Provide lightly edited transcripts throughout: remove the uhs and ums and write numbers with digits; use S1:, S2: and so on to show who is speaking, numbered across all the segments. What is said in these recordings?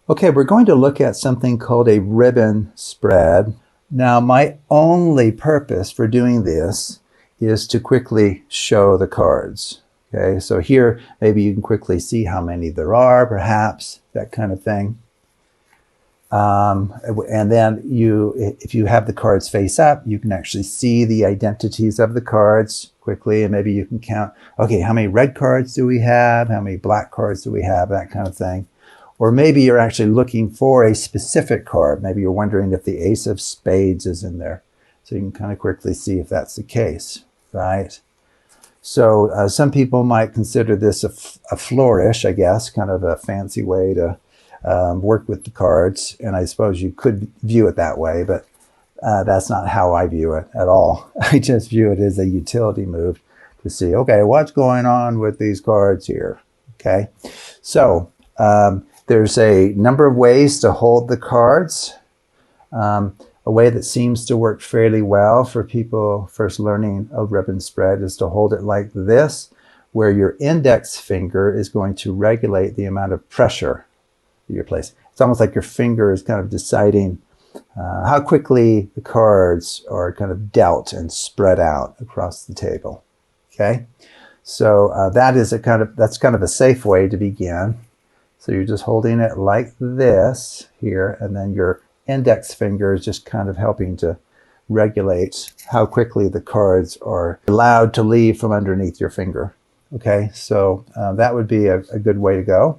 S1: Okay, we're going to look at something called a ribbon spread. Now, my only purpose for doing this is to quickly show the cards. Okay, so here, maybe you can quickly see how many there are, perhaps, that kind of thing. And then if you have the cards face up, you can actually see the identities of the cards quickly, and maybe you can count, okay, how many red cards do we have? How many black cards do we have? That kind of thing. Or maybe you're actually looking for a specific card. Maybe you're wondering if the ace of spades is in there. So you can kind of quickly see if that's the case, right? So some people might consider this a flourish, I guess, kind of a fancy way to work with the cards. And I suppose you could view it that way, but that's not how I view it at all. I just view it as a utility move to see, okay, what's going on with these cards here, okay? So there's a number of ways to hold the cards. A way that seems to work fairly well for people first learning a ribbon spread is to hold it like this, where your index finger is going to regulate the amount of pressure that you're placing. It's almost like your finger is kind of deciding how quickly the cards are kind of dealt and spread out across the table. Okay, so that's kind of a safe way to begin. So you're just holding it like this here, and then your index finger is just kind of helping to regulate how quickly the cards are allowed to leave from underneath your finger. Okay, so that would be a good way to go.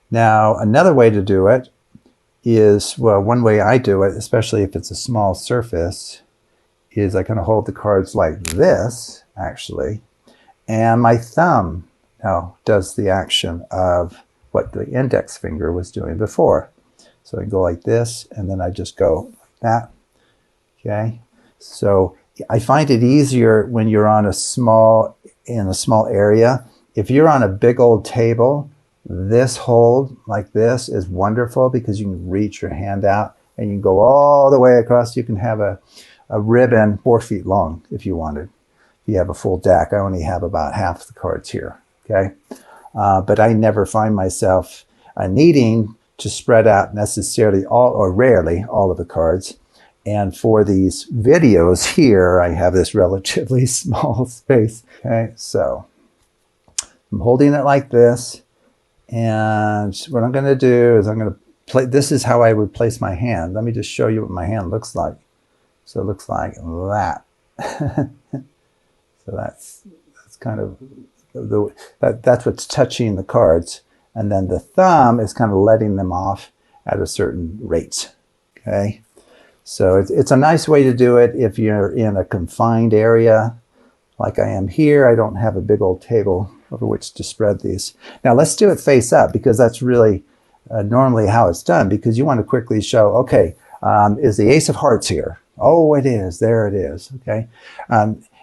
S1: Now, another way to do it is, well, one way I do it, especially if it's a small surface, is I kind of hold the cards like this, actually, and my thumb now does the action of what the index finger was doing before. So I go like this, and then I just go like that. Okay, so I find it easier when you're on in a small area. If you're on a big old table, this hold like this is wonderful because you can reach your hand out and you can go all the way across. You can have a ribbon 4 feet long if you wanted. If you have a full deck, I only have about half the cards here. Okay, but I never find myself needing to spread out necessarily rarely all of the cards. And for these videos here, I have this relatively small space. Okay, so I'm holding it like this. And what I'm going to do is I'm going to play. This is how I would place my hand. Let me just show you what my hand looks like. So it looks like that. So that's kind of that's what's touching the cards, and then the thumb is kind of letting them off at a certain rate. Okay, so it's a nice way to do it if you're in a confined area like I am here. I don't have a big old table over which to spread these. Now let's do it face up, because that's really normally how it's done, because you want to quickly show, okay, is the ace of hearts here? Oh, it is. There it is. Okay.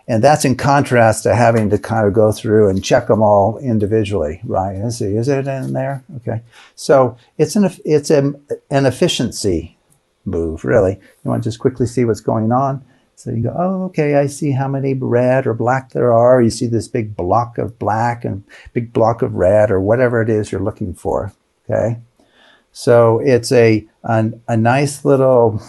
S1: And that's in contrast to having to kind of go through and check them all individually, right? Let's see, is it in there? Okay. So it's an efficiency move, really. You want to just quickly see what's going on. So you go, oh, okay, I see how many red or black there are. You see this big block of black and big block of red, or whatever it is you're looking for, okay? So it's a nice little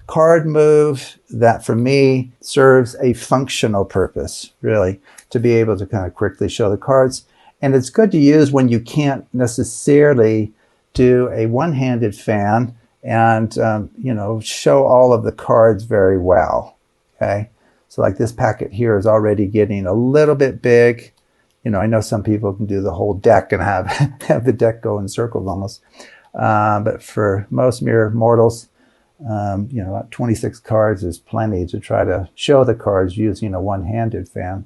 S1: card move that, for me, serves a functional purpose, really, to be able to kind of quickly show the cards. And it's good to use when you can't necessarily do a one-handed fan and, show all of the cards very well, okay? So like this packet here is already getting a little bit big. I know some people can do the whole deck and have the deck go in circles almost. But for most mere mortals, about 26 cards is plenty to try to show the cards using a one-handed fan.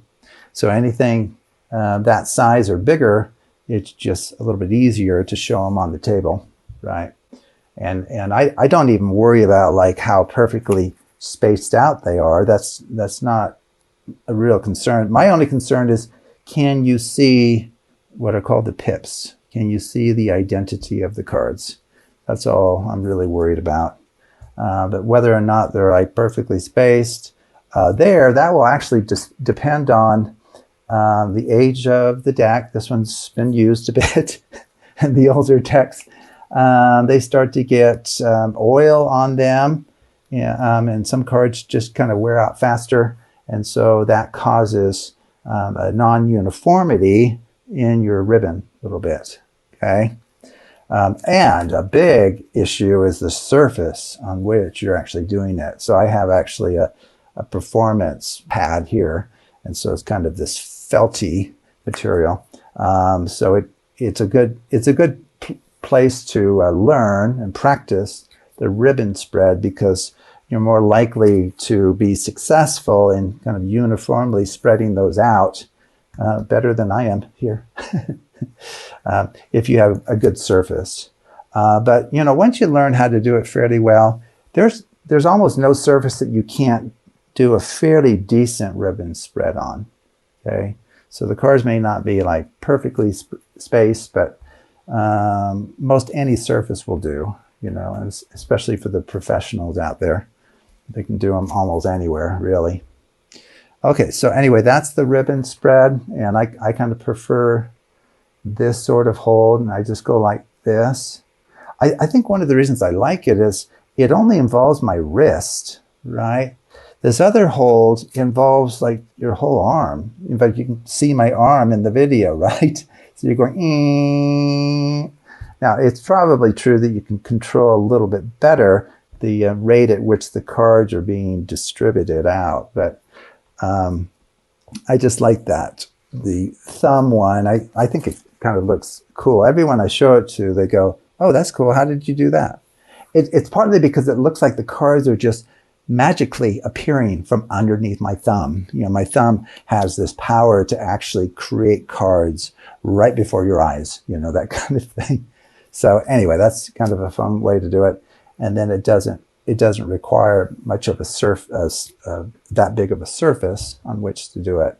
S1: So anything that size or bigger, it's just a little bit easier to show them on the table, right? And I don't even worry about like how perfectly spaced out they are. That's not a real concern. My only concern is, can you see what are called the pips? Can you see the identity of the cards? That's all I'm really worried about. But whether or not they're like perfectly spaced, that will actually just depend on the age of the deck. This one's been used a bit. the older decks, they start to get oil on them. Yeah, and some cards just kind of wear out faster. And so that causes a non-uniformity in your ribbon a little bit, okay? And a big issue is the surface on which you're actually doing it. So I have actually a performance pad here. And so it's kind of this felty material. So it's a good place to learn and practice the ribbon spread, because you're more likely to be successful in kind of uniformly spreading those out better than I am here. If you have a good surface. But you know, once you learn how to do it fairly well, there's almost no surface that you can't do a fairly decent ribbon spread on. Okay, so the cards may not be like perfectly spaced, but most any surface will do. You know, and especially for the professionals out there, they can do them almost anywhere, really. Okay, so anyway, that's the ribbon spread, and I kind of prefer this sort of hold, and I just go like this. I think one of the reasons I like it is it only involves my wrist, right? This other hold involves like your whole arm. In fact, you can see my arm in the video, right? So you're going, Now, it's probably true that you can control a little bit better the rate at which the cards are being distributed out, but I just like that. The thumb one, I think it kind of looks cool. Everyone I show it to, they go, oh, that's cool. How did you do that? It's partly because it looks like the cards are just magically appearing from underneath my thumb. You know, my thumb has this power to actually create cards right before your eyes, you know, that kind of thing. So anyway, that's kind of a fun way to do it. And then it doesn't require much of a that big of a surface on which to do it.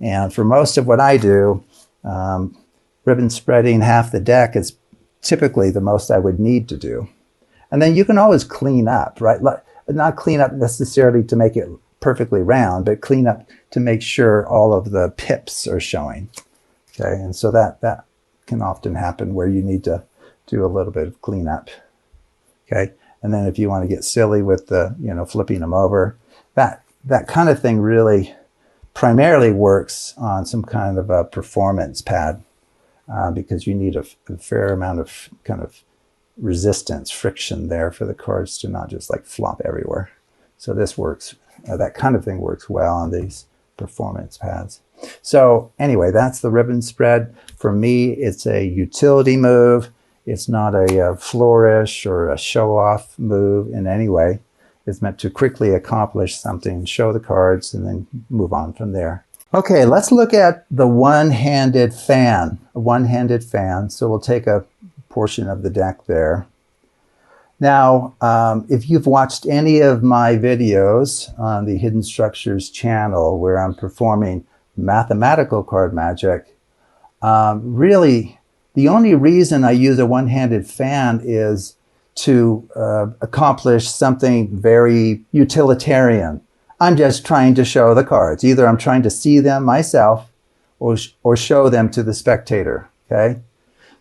S1: And for most of what I do, ribbon spreading half the deck is typically the most I would need to do. And then you can always clean up, right? Not clean up necessarily to make it perfectly round, but clean up to make sure all of the pips are showing. Okay, and so that can often happen where you need to do a little bit of cleanup. Okay, and then if you want to get silly with the, you know, flipping them over, that kind of thing really primarily works on some kind of a performance pad because you need a fair amount of kind of resistance, friction there for the cards to not just like flop everywhere. So this works, that kind of thing works well on these performance pads. So anyway, that's the ribbon spread. For me, it's a utility move. It's not a flourish or a show-off move in any way. It's meant to quickly accomplish something, show the cards, and then move on from there. Okay, let's look at the one-handed fan. A one-handed fan. So we'll take a portion of the deck there. Now, if you've watched any of my videos on the Hidden Structures channel where I'm performing mathematical card magic, really, the only reason I use a one-handed fan is to accomplish something very utilitarian. I'm just trying to show the cards. Either I'm trying to see them myself or show them to the spectator, okay?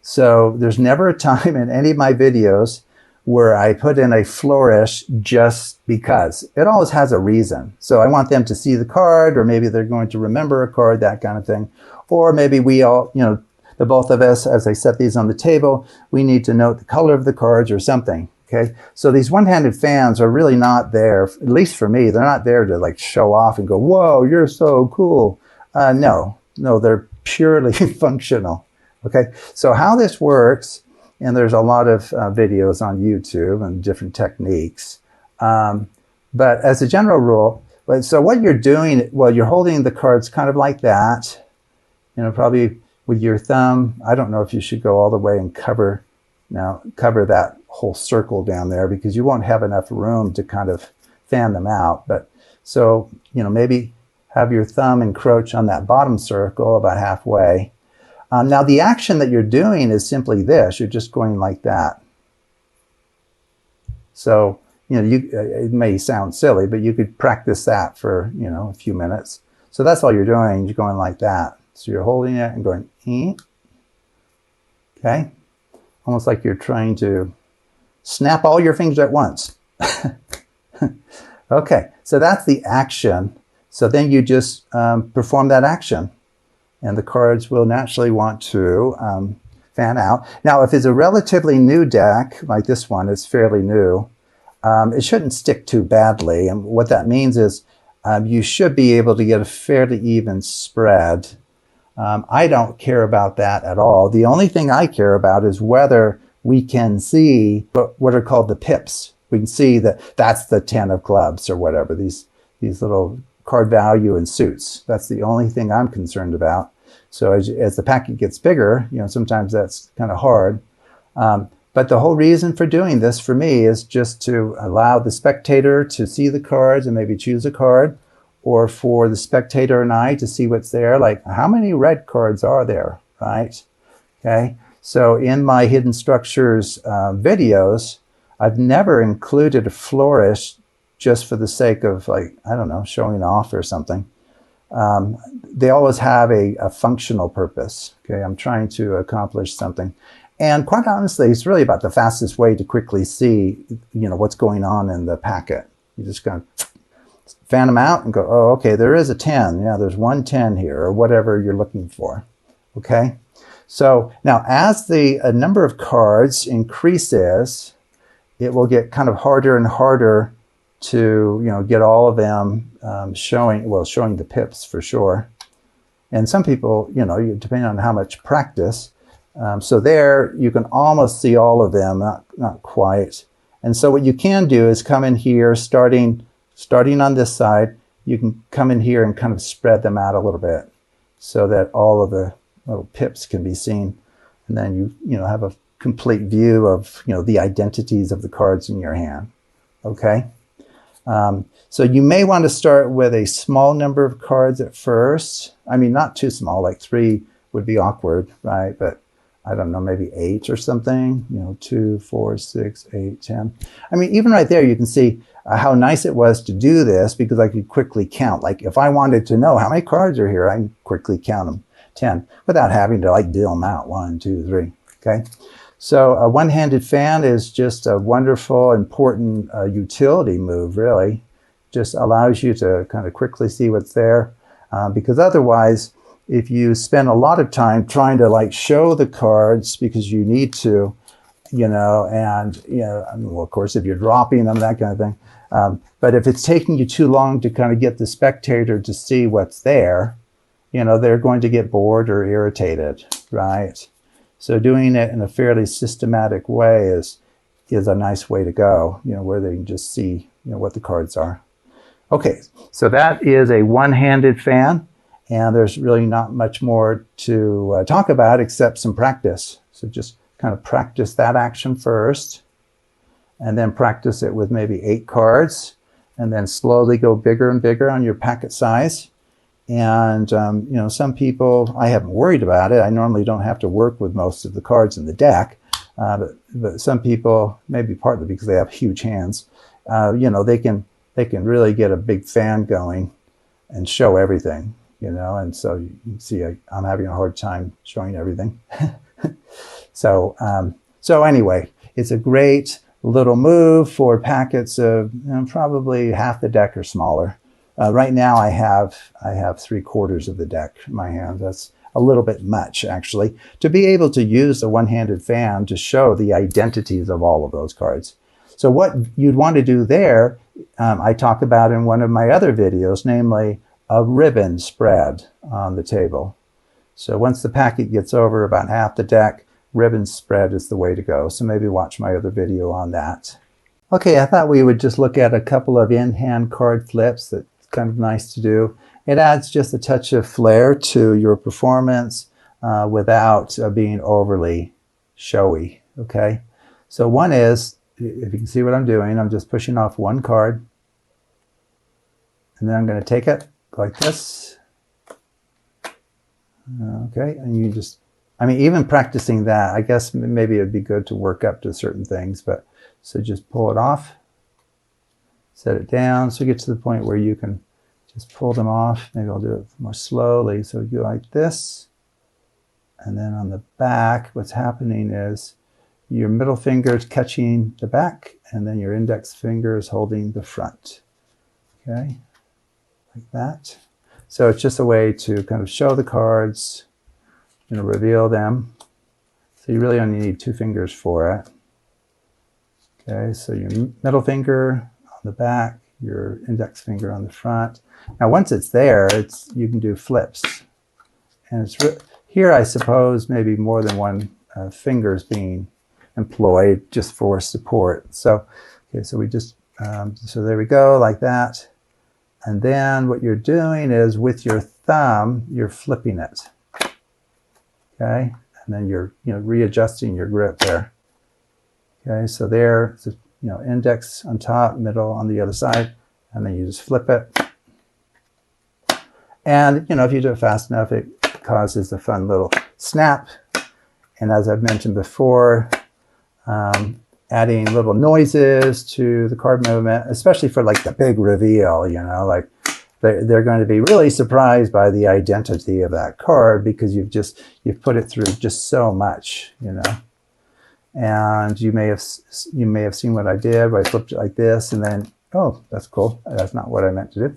S1: So there's never a time in any of my videos where I put in a flourish just because. It always has a reason. So I want them to see the card, or maybe they're going to remember a card, that kind of thing. Or maybe we all, you know, the both of us, as I set these on the table, we need to note the color of the cards or something, okay? So these one-handed fans are really not there, at least for me, they're not there to like show off and go, whoa, you're so cool. No, they're purely functional, okay? So how this works, and there's a lot of videos on YouTube and different techniques, but as a general rule, so what you're doing, well, you're holding the cards kind of like that, you know, probably with your thumb. I don't know if you should go all the way and cover that whole circle down there, because you won't have enough room to kind of fan them out. But so, you know, maybe have your thumb encroach on that bottom circle about halfway. Now the action that you're doing is simply this. You're just going like that. So, you know, it may sound silly, but you could practice that for, you know, a few minutes. So that's all you're doing. You're going like that. So you're holding it and going, okay? almost like you're trying to snap all your fingers at once. Okay, so that's the action. So then you just perform that action, and the cards will naturally want to fan out. Now, if it's a relatively new deck, like this one, it's fairly new, it shouldn't stick too badly. And what that means is you should be able to get a fairly even spread. I don't care about that at all. The only thing I care about is whether we can see what are called the pips. We can see that that's the 10 of clubs or whatever, these little card value and suits. That's the only thing I'm concerned about. So as the packet gets bigger, you know, sometimes that's kind of hard. But the whole reason for doing this for me is just to allow the spectator to see the cards and maybe choose a card, or for the spectator and I to see what's there, like how many red cards are there, right? Okay, so in my Hidden Structures videos, I've never included a flourish just for the sake of, like, I don't know, showing off or something. They always have a functional purpose. Okay, I'm trying to accomplish something. And quite honestly, it's really about the fastest way to quickly see, you know, what's going on in the packet. You just kind of fan them out and go, oh, okay, there is a 10. Yeah, there's one 10 here, or whatever you're looking for. Okay, so now as the number of cards increases, it will get kind of harder and harder to, you know, get all of them showing the pips for sure. And some people, you know, depending on how much practice, so there you can almost see all of them, not quite. And so what you can do is come in here, starting on this side, you can come in here and kind of spread them out a little bit so that all of the little pips can be seen. And then you know, have a complete view of, you know, the identities of the cards in your hand. Okay, so you may want to start with a small number of cards at first. I mean, not too small, like 3 would be awkward, right? But I don't know, maybe 8 or something, you know, 2, 4, 6, 8, 10. I mean, even right there, you can see how nice it was to do this, because I could quickly count. Like if I wanted to know how many cards are here, I can quickly count them, 10, without having to like deal them out, 1, 2, 3, okay? So a one-handed fan is just a wonderful, important utility move, really. Just allows you to kind of quickly see what's there. Because otherwise, if you spend a lot of time trying to like show the cards because you need to, you know, and, you know, well, of course, if you're dropping them, that kind of thing. But if it's taking you too long to kind of get the spectator to see what's there, you know, they're going to get bored or irritated, right? So doing it in a fairly systematic way is a nice way to go, you know, where they can just see, you know, what the cards are. Okay, so that is a one-handed fan, and there's really not much more to talk about except some practice. So just kind of practice that action first, and then practice it with maybe 8 cards, and then slowly go bigger and bigger on your packet size. And, you know, some people, I haven't worried about it. I normally don't have to work with most of the cards in the deck. But some people, maybe partly because they have huge hands, you know, they can really get a big fan going and show everything, you know. And so you can see I'm having a hard time showing everything. So anyway, it's a great little move for packets of, you know, probably half the deck or smaller. Right now I have 3/4 of the deck in my hand. That's a little bit much, actually, to be able to use the one-handed fan to show the identities of all of those cards. So what you'd want to do there, I talk about in one of my other videos, namely a ribbon spread on the table. So once the packet gets over about half the deck, ribbon spread is the way to go. So maybe watch my other video on that. Okay, I thought we would just look at a couple of in-hand card flips that's kind of nice to do. It adds just a touch of flair to your performance without being overly showy, okay? So one is, if you can see what I'm doing, I'm just pushing off one card, and then I'm going to take it like this. Okay, and you just, I mean, even practicing that, I guess maybe it'd be good to work up to certain things, but so just pull it off, set it down, so you get to the point where you can just pull them off. Maybe I'll do it more slowly. So you go like this, and then on the back, what's happening is your middle finger is catching the back, and then your index finger is holding the front. Okay, like that. So it's just a way to kind of show the cards, reveal them. So you really only need 2 fingers for it. Okay, so your middle finger on the back, your index finger on the front. Now once it's there, you can do flips. And it's here, I suppose, maybe more than one finger is being employed just for support. So, okay, so we just, so there we go, like that. And then what you're doing is with your thumb, you're flipping it. Okay, and then you're readjusting your grip there. Okay, so there, index on top, middle on the other side, and then you just flip it. And if you do it fast enough, it causes a fun little snap. And as I've mentioned before, adding little noises to the card movement, especially for like the big reveal, like they're going to be really surprised by the identity of that card because you've put it through just so much, And you may have seen what I did, where I flipped it like this, and then, oh, that's cool. That's not what I meant to do.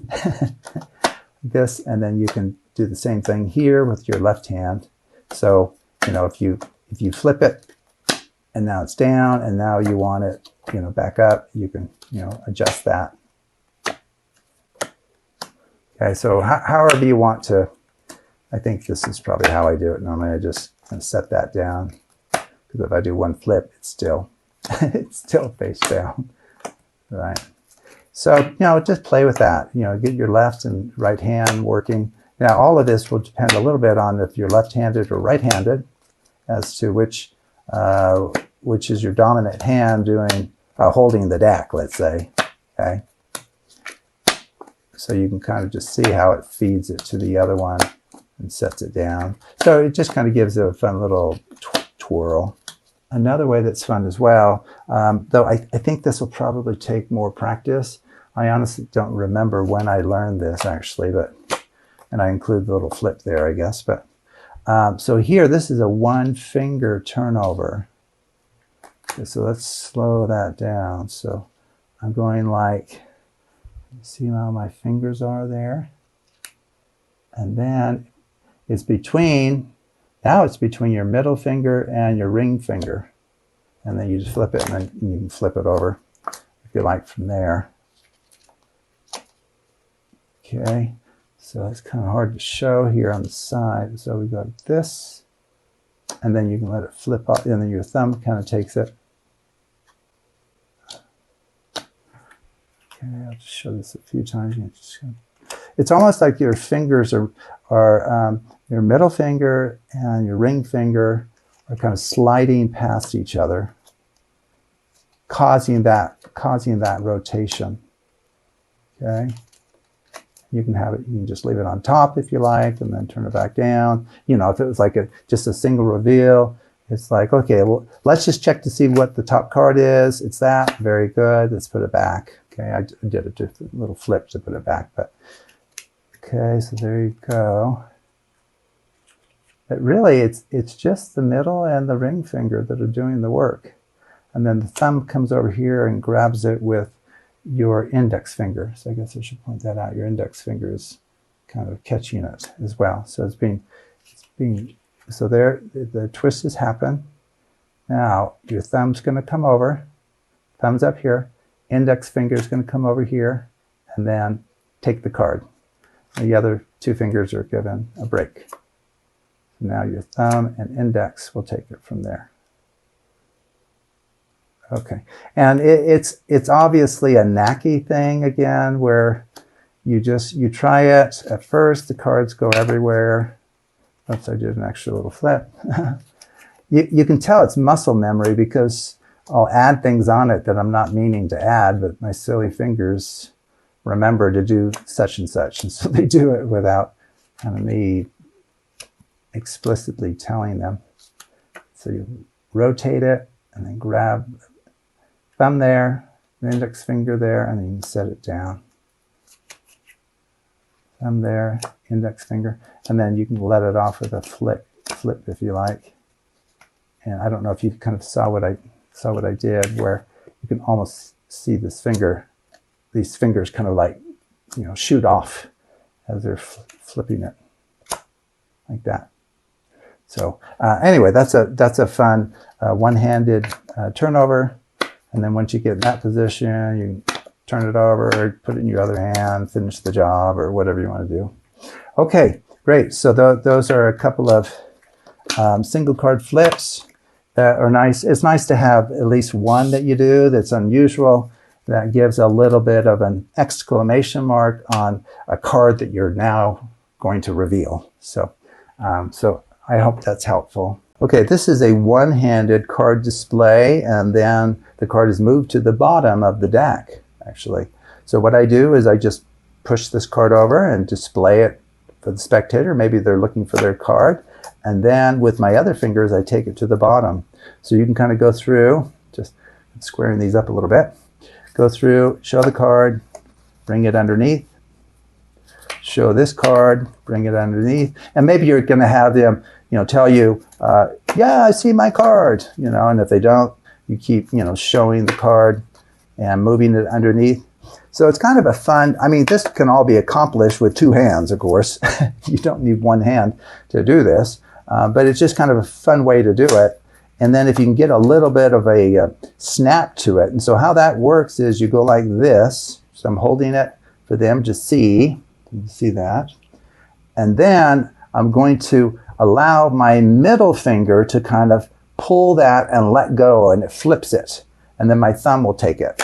S1: This, and then you can do the same thing here with your left hand. So, if you flip it, and now it's down, and now you want it, back up, you can, adjust that. Okay, so however you want to, I think this is probably how I do it. Normally I just set that down. Because if I do one flip, it's still face down, right? So, just play with that. Get your left and right hand working. Now, all of this will depend a little bit on if you're left-handed or right-handed as to which is your dominant hand doing, holding the deck, let's say, okay? So you can kind of just see how it feeds it to the other one and sets it down. So it just kind of gives it a fun little twirl. Another way that's fun as well, though I think this will probably take more practice. I honestly don't remember when I learned this actually, and I include the little flip there, I guess. But so here, this is a 1-finger turnover. Okay, so let's slow that down. So I'm going like, see how my fingers are there? And then it's between, now it's between your middle finger and your ring finger. And then you just flip it, and then you can flip it over if you like from there. Okay, so it's kind of hard to show here on the side. So we got this, and then you can let it flip up, and then your thumb kind of takes it. Okay, I'll just show this a few times. It's almost like your fingers are your middle finger and your ring finger are kind of sliding past each other, causing that rotation. Okay, you can have it. You can just leave it on top if you like, and then turn it back down. If it was like just a single reveal, it's like, okay, well, let's just check to see what the top card is. It's that. Very good. Let's put it back. Okay, I did a little flip to put it back, but okay. So there you go. But really, it's just the middle and the ring finger that are doing the work. And then the thumb comes over here and grabs it with your index finger. So I guess I should point that out. Your index finger is kind of catching it as well. So it's being, so there, the twist has happened. Now your thumb's going to come over, thumb's up here, index finger is going to come over here, and then take the card. The other 2 fingers are given a break. Now your thumb and index will take it from there. Okay, and it's obviously a knacky thing again, where you try it at first, the cards go everywhere. Oops, I did an extra little flip. You can tell it's muscle memory because I'll add things on it that I'm not meaning to add, but my silly fingers remember to do such and such, and so they do it without kind of me explicitly telling them. So you rotate it and then grab the thumb there, the index finger there, and then you can set it down. Thumb there, index finger, and then you can let it off with a flip if you like. And I don't know if you kind of saw what I did, where you can almost see this finger, these fingers kind of like, you know, shoot off as they're flipping it like that. So anyway, that's a fun one-handed turnover. And then once you get in that position, you turn it over, put it in your other hand, finish the job, or whatever you want to do. Okay, great. So those are a couple of single card flips that are nice. It's nice to have at least one that you do that's unusual, that gives a little bit of an exclamation mark on a card that you're now going to reveal. So, so I hope that's helpful. Okay, this is a one-handed card display, and then the card is moved to the bottom of the deck, actually. So what I do is I just push this card over and display it for the spectator. Maybe they're looking for their card. And then with my other fingers, I take it to the bottom. So you can kind of go through, just squaring these up a little bit. Go through, show the card, bring it underneath. Show this card, bring it underneath. And maybe you're going to have them, you know, tell you, yeah, I see my card, you know, and if they don't, you keep, you know, showing the card and moving it underneath. So it's kind of a fun, I mean, this can all be accomplished with two hands, of course. You don't need one hand to do this, but it's just kind of a fun way to do it. And then if you can get a little bit of a snap to it. And so how that works is you go like this. So I'm holding it for them to see. You see that? And then I'm going to allow my middle finger to kind of pull that and let go, and it flips it. And then my thumb will take it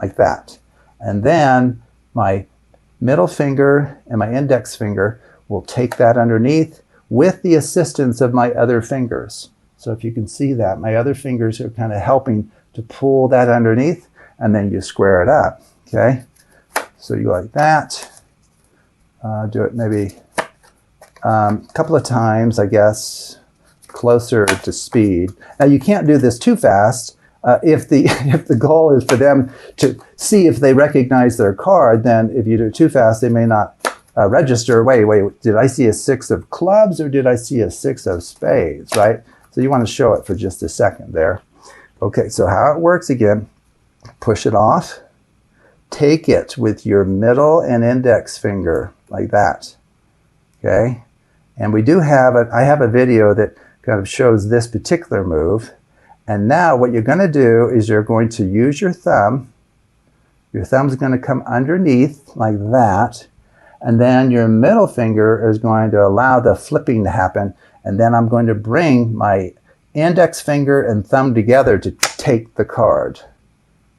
S1: like that. And then my middle finger and my index finger will take that underneath with the assistance of my other fingers. So if you can see that, my other fingers are kind of helping to pull that underneath, and then you square it up, okay? So you go like that. Do it maybe a couple of times, I guess, closer to speed. Now you can't do this too fast. If the goal is for them to see if they recognize their card, then if you do it too fast, they may not register. Wait, did I see a 6 of clubs or did I see a 6 of spades, right? So you want to show it for just a second there. Okay, so how it works again, push it off, take it with your middle and index finger like that, okay? And we do have I have a video that kind of shows this particular move. And now what you're going to do is you're going to use your thumb. Your thumb's going to come underneath like that. And then your middle finger is going to allow the flipping to happen. And then I'm going to bring my index finger and thumb together to take the card.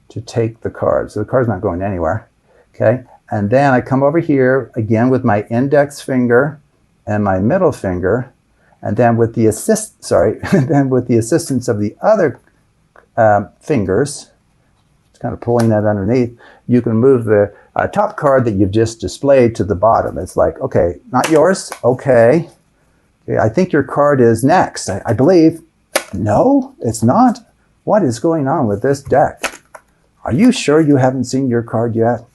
S1: So the card's not going anywhere. Okay. And then I come over here again with my index finger and my middle finger. And then with the assistance of the other fingers, it's kind of pulling that underneath, you can move the top card that you've just displayed to the bottom. It's like, okay, not yours. Okay, I think your card is next. I believe. No, it's not. What is going on with this deck? Are you sure you haven't seen your card yet?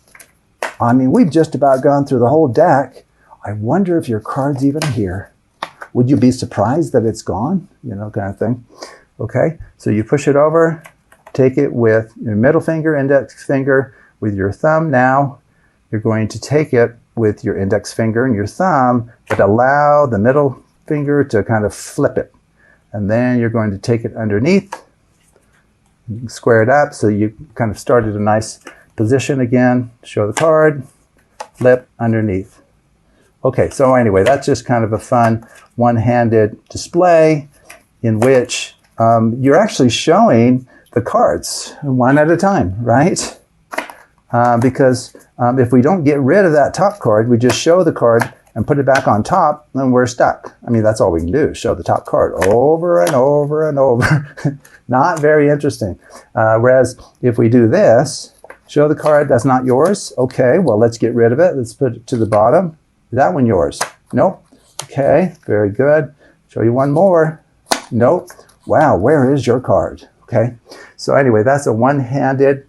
S1: I mean, we've just about gone through the whole deck. I wonder if your card's even here. Would you be surprised that it's gone? You know, kind of thing. Okay, so you push it over, take it with your middle finger, index finger, with your thumb. Now you're going to take it with your index finger and your thumb, but allow the middle finger to kind of flip it. And then you're going to take it underneath, you can square it up, so you kind of started a nice position again, show the card, flip underneath. Okay, so anyway, that's just kind of a fun one-handed display in which you're actually showing the cards one at a time, right? Because if we don't get rid of that top card, we just show the card and put it back on top, then we're stuck. I mean, that's all we can do, show the top card over and over and over. Not very interesting. Whereas if we do this, show the card that's not yours. Okay, well, let's get rid of it. Let's put it to the bottom. Is that one yours? Nope. Okay, very good. Show you one more. Nope. Wow, where is your card? Okay, so anyway, that's a one-handed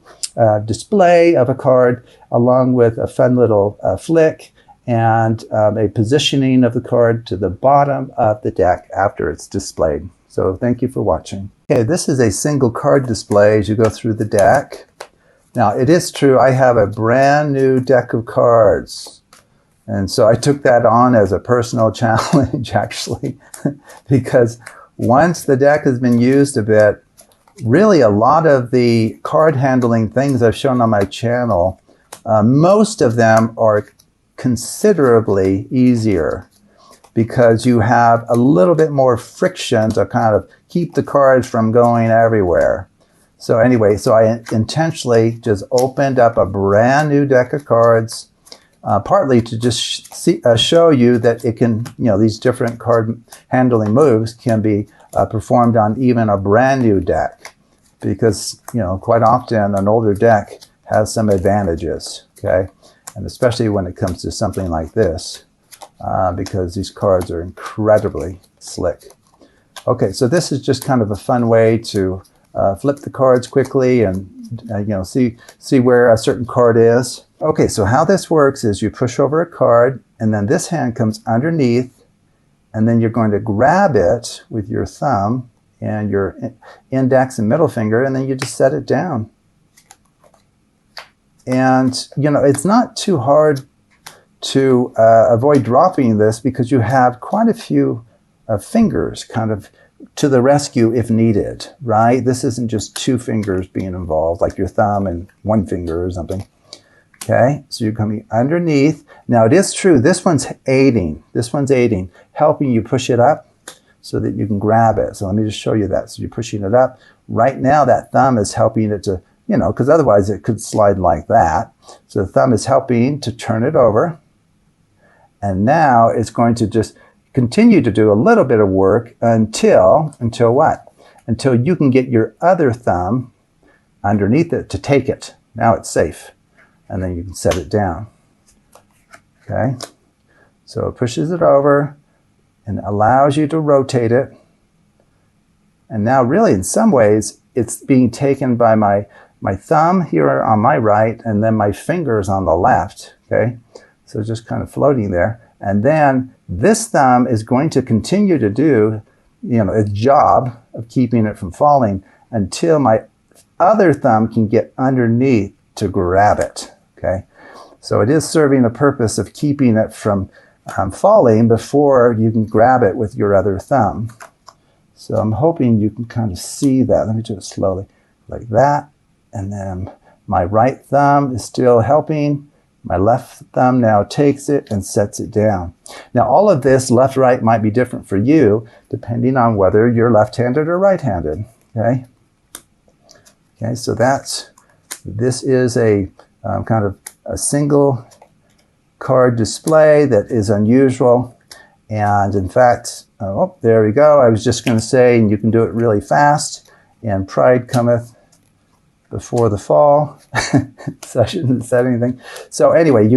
S1: display of a card along with a fun little flick and a positioning of the card to the bottom of the deck after it's displayed. So thank you for watching. Okay, this is a single card display as you go through the deck. Now, it is true I have a brand new deck of cards. And so I took that on as a personal challenge, actually, because once the deck has been used a bit, really a lot of the card handling things I've shown on my channel, most of them are considerably easier because you have a little bit more friction to kind of keep the cards from going everywhere. So anyway, so I intentionally just opened up a brand new deck of cards, partly to just show you that it can, these different card handling moves can be performed on even a brand new deck, because, quite often an older deck has some advantages, okay? And especially when it comes to something like this, because these cards are incredibly slick. Okay, so this is just kind of a fun way to flip the cards quickly and see where a certain card is. Okay, so how this works is you push over a card, and then this hand comes underneath, and then you're going to grab it with your thumb and your index and middle finger, and then you just set it down. And it's not too hard to avoid dropping this, because you have quite a few fingers kind of to the rescue if needed, right? This isn't just two fingers being involved, like your thumb and one finger or something. Okay, so you're coming underneath. Now it is true, this one's aiding, helping you push it up so that you can grab it. So let me just show you that. So you're pushing it up. Right now that thumb is helping it to, because otherwise it could slide like that. So the thumb is helping to turn it over. And now it's going to just continue to do a little bit of work until what? Until you can get your other thumb underneath it to take it. Now it's safe. And then you can set it down. Okay? So it pushes it over and allows you to rotate it. And now really in some ways it's being taken by my thumb here on my right, and then my fingers on the left. Okay? So just kind of floating there. And then this thumb is going to continue to do, its job of keeping it from falling until my other thumb can get underneath to grab it. Okay, so it is serving the purpose of keeping it from falling before you can grab it with your other thumb. So I'm hoping you can kind of see that. Let me do it slowly, like that. And then my right thumb is still helping. My left thumb now takes it and sets it down. Now all of this left, right might be different for you depending on whether you're left-handed or right-handed. Okay. Okay, so this is a kind of a single card display that is unusual. And in fact, oh, there we go. I was just going to say, and you can do it really fast, and pride cometh before the fall. So I shouldn't have said anything. So anyway,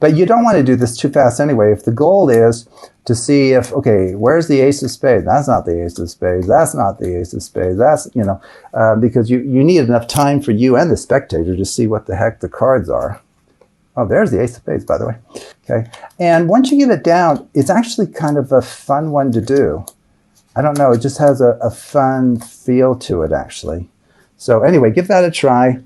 S1: but you don't want to do this too fast anyway. If the goal is to see if, okay, where's the ace of spades? That's not the ace of spades. That's not the ace of spades. That's, because you need enough time for you and the spectator to see what the heck the cards are. Oh, there's the ace of spades, by the way. Okay. And once you get it down, it's actually kind of a fun one to do. I don't know. It just has a fun feel to it, actually. So anyway, give that a try.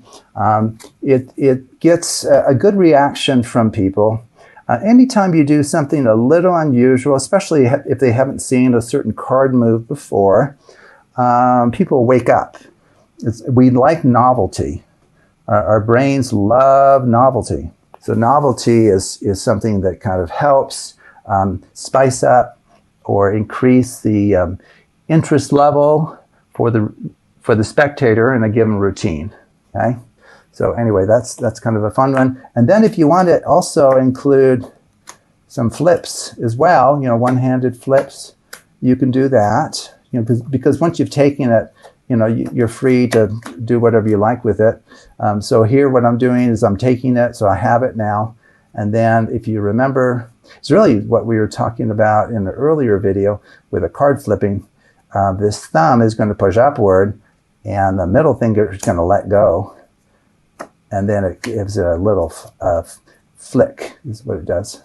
S1: It gets a good reaction from people. Anytime you do something a little unusual, especially if they haven't seen a certain card move before, people wake up. We like novelty. Our brains love novelty. So novelty is something that kind of helps spice up or increase the interest level for the spectator in a given routine. Okay? So anyway, that's kind of a fun one. And then if you want to also include some flips as well, one-handed flips, you can do that. Because once you've taken it, you're free to do whatever you like with it. So here what I'm doing is I'm taking it, so I have it now. And then if you remember, it's really what we were talking about in the earlier video with a card flipping. This thumb is going to push upward, and the middle finger is going to let go. And then it gives it a little flick, is what it does.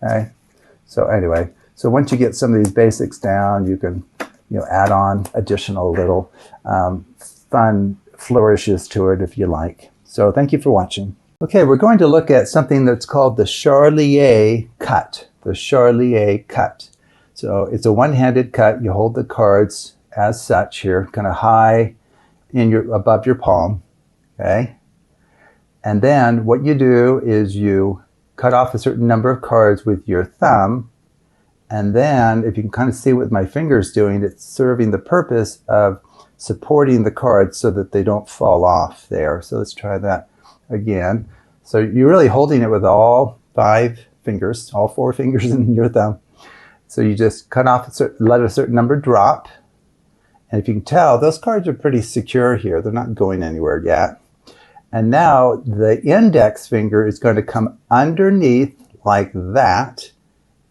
S1: Okay. So anyway, So once you get some of these basics down, you can add on additional little fun flourishes to it if you like. So thank you for watching. Okay, we're going to look at something that's called the Charlier cut. The Charlier cut. So it's a one-handed cut. You hold the cards as such here, kind of high above your palm. Okay, and then what you do is you cut off a certain number of cards with your thumb, and then if you can kind of see what my finger's doing, it's serving the purpose of supporting the cards so that they don't fall off there. So let's try that again. So you're really holding it with all 5 fingers, all 4 fingers in your thumb. So you just cut off, let a certain number drop. And if you can tell, those cards are pretty secure here. They're not going anywhere yet. And now the index finger is going to come underneath like that,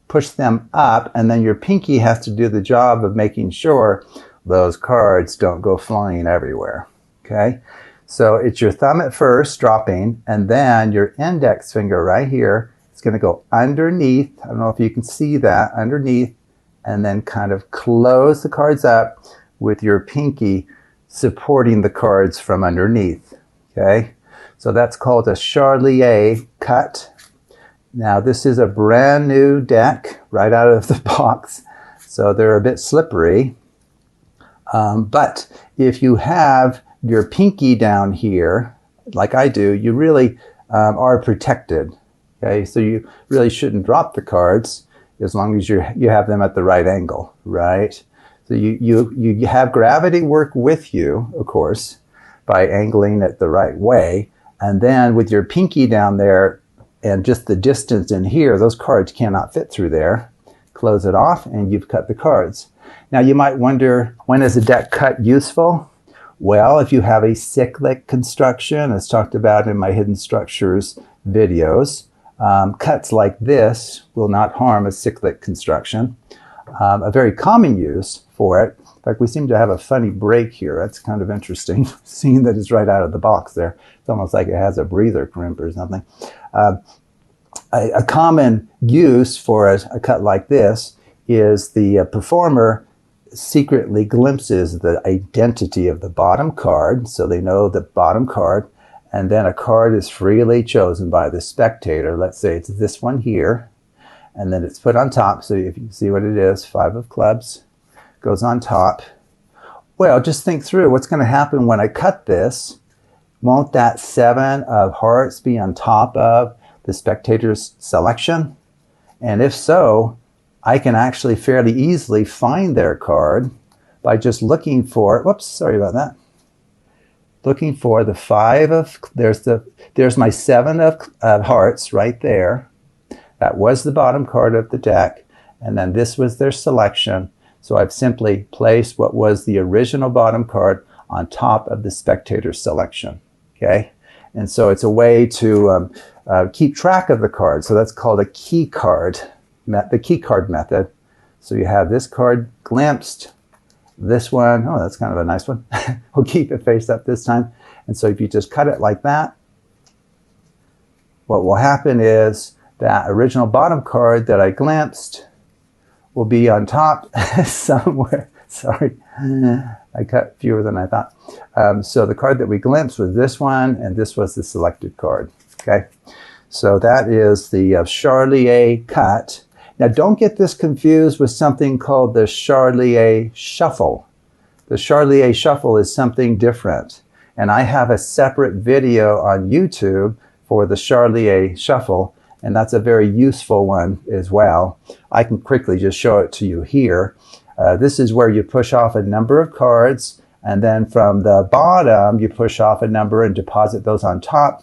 S1: push them up, and then your pinky has to do the job of making sure those cards don't go flying everywhere. Okay? So it's your thumb at first dropping, and then your index finger right here is going to go underneath. I don't know if you can see that, underneath, and then kind of close the cards up with your pinky supporting the cards from underneath. Okay, so that's called a Charlier cut. Now this is a brand new deck right out of the box, so they're a bit slippery. But if you have your pinky down here, like I do, you really are protected. Okay, so you really shouldn't drop the cards as long as you have them at the right angle, right? So you have gravity work with you, of course, by angling it the right way. And then with your pinky down there and just the distance in here, those cards cannot fit through there. Close it off and you've cut the cards. Now you might wonder, when is a deck cut useful? Well, if you have a cyclic construction, as talked about in my hidden structures videos, cuts like this will not harm a cyclic construction. A very common use for it. In fact, we seem to have a funny break here. That's kind of interesting, seeing that it's right out of the box there. It's almost like it has a breather crimp or something. A common use for a cut like this is the performer secretly glimpses the identity of the bottom card, so they know the bottom card, and then a card is freely chosen by the spectator. Let's say it's this one here, and then it's put on top. So if you can see what it is, 5 of clubs goes on top. Well, just think through what's going to happen when I cut this. Won't that 7 of hearts be on top of the spectator's selection? And if so, I can actually fairly easily find their card by just looking for, whoops, sorry about that. Looking for the 5 of, there's my 7 of hearts right there. That was the bottom card of the deck. And then this was their selection. So I've simply placed what was the original bottom card on top of the spectator's selection. Okay. And so it's a way to keep track of the card. So that's called a key card. The key card method. So you have this card glimpsed, this one, oh, that's kind of a nice one. We'll keep it face up this time. And so if you just cut it like that, what will happen is that original bottom card that I glimpsed will be on top somewhere. Sorry, I cut fewer than I thought. So the card that we glimpsed was this one, and this was the selected card. Okay, so that is the Charlier cut. Now, don't get this confused with something called the Charlier Shuffle. The Charlier Shuffle is something different. And I have a separate video on YouTube for the Charlier Shuffle, and that's a very useful one as well. I can quickly just show it to you here. This is where you push off a number of cards, and then from the bottom, you push off a number and deposit those on top.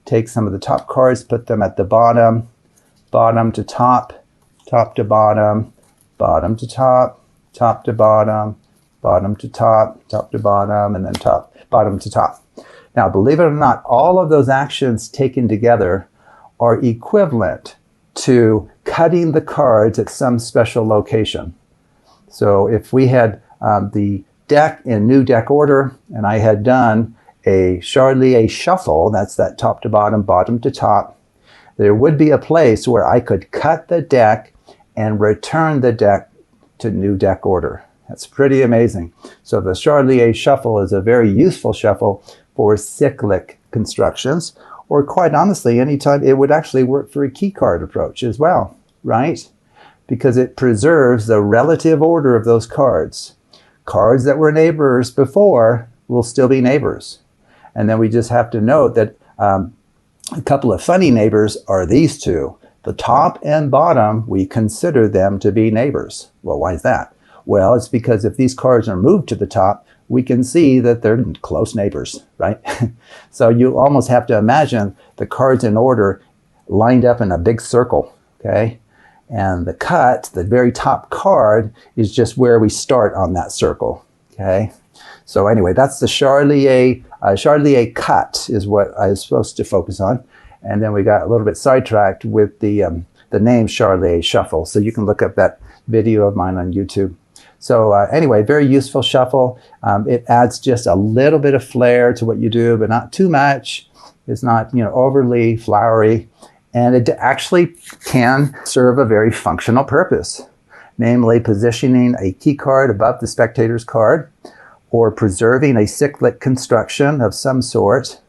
S1: Take some of the top cards, put them at the bottom, bottom to top, top to bottom, bottom to top, top to bottom, bottom to top, top to bottom, and then top, bottom to top. Now, believe it or not, all of those actions taken together are equivalent to cutting the cards at some special location. So if we had the deck in new deck order, and I had done a Charlier Shuffle, that's that top to bottom, bottom to top, there would be a place where I could cut the deck and return the deck to new deck order. That's pretty amazing. So the Faro Shuffle is a very useful shuffle for cyclic constructions, or quite honestly, anytime it would actually work for a key card approach as well, right? Because it preserves the relative order of those cards. Cards that were neighbors before will still be neighbors. And then we just have to note that a couple of funny neighbors are these two. The top and bottom, we consider them to be neighbors. Well, why is that? Well, it's because if these cards are moved to the top, we can see that they're close neighbors, right? So you almost have to imagine the cards in order lined up in a big circle, okay? And the cut, the very top card, is just where we start on that circle, okay? So anyway, that's the Charlier cut is what I was supposed to focus on. And then we got a little bit sidetracked with the name Faro Shuffle. So you can look up that video of mine on YouTube. So anyway, very useful shuffle. It adds just a little bit of flair to what you do, but not too much. It's not, overly flowery. And it actually can serve a very functional purpose, namely positioning a key card above the spectator's card, or preserving a cyclic construction of some sort,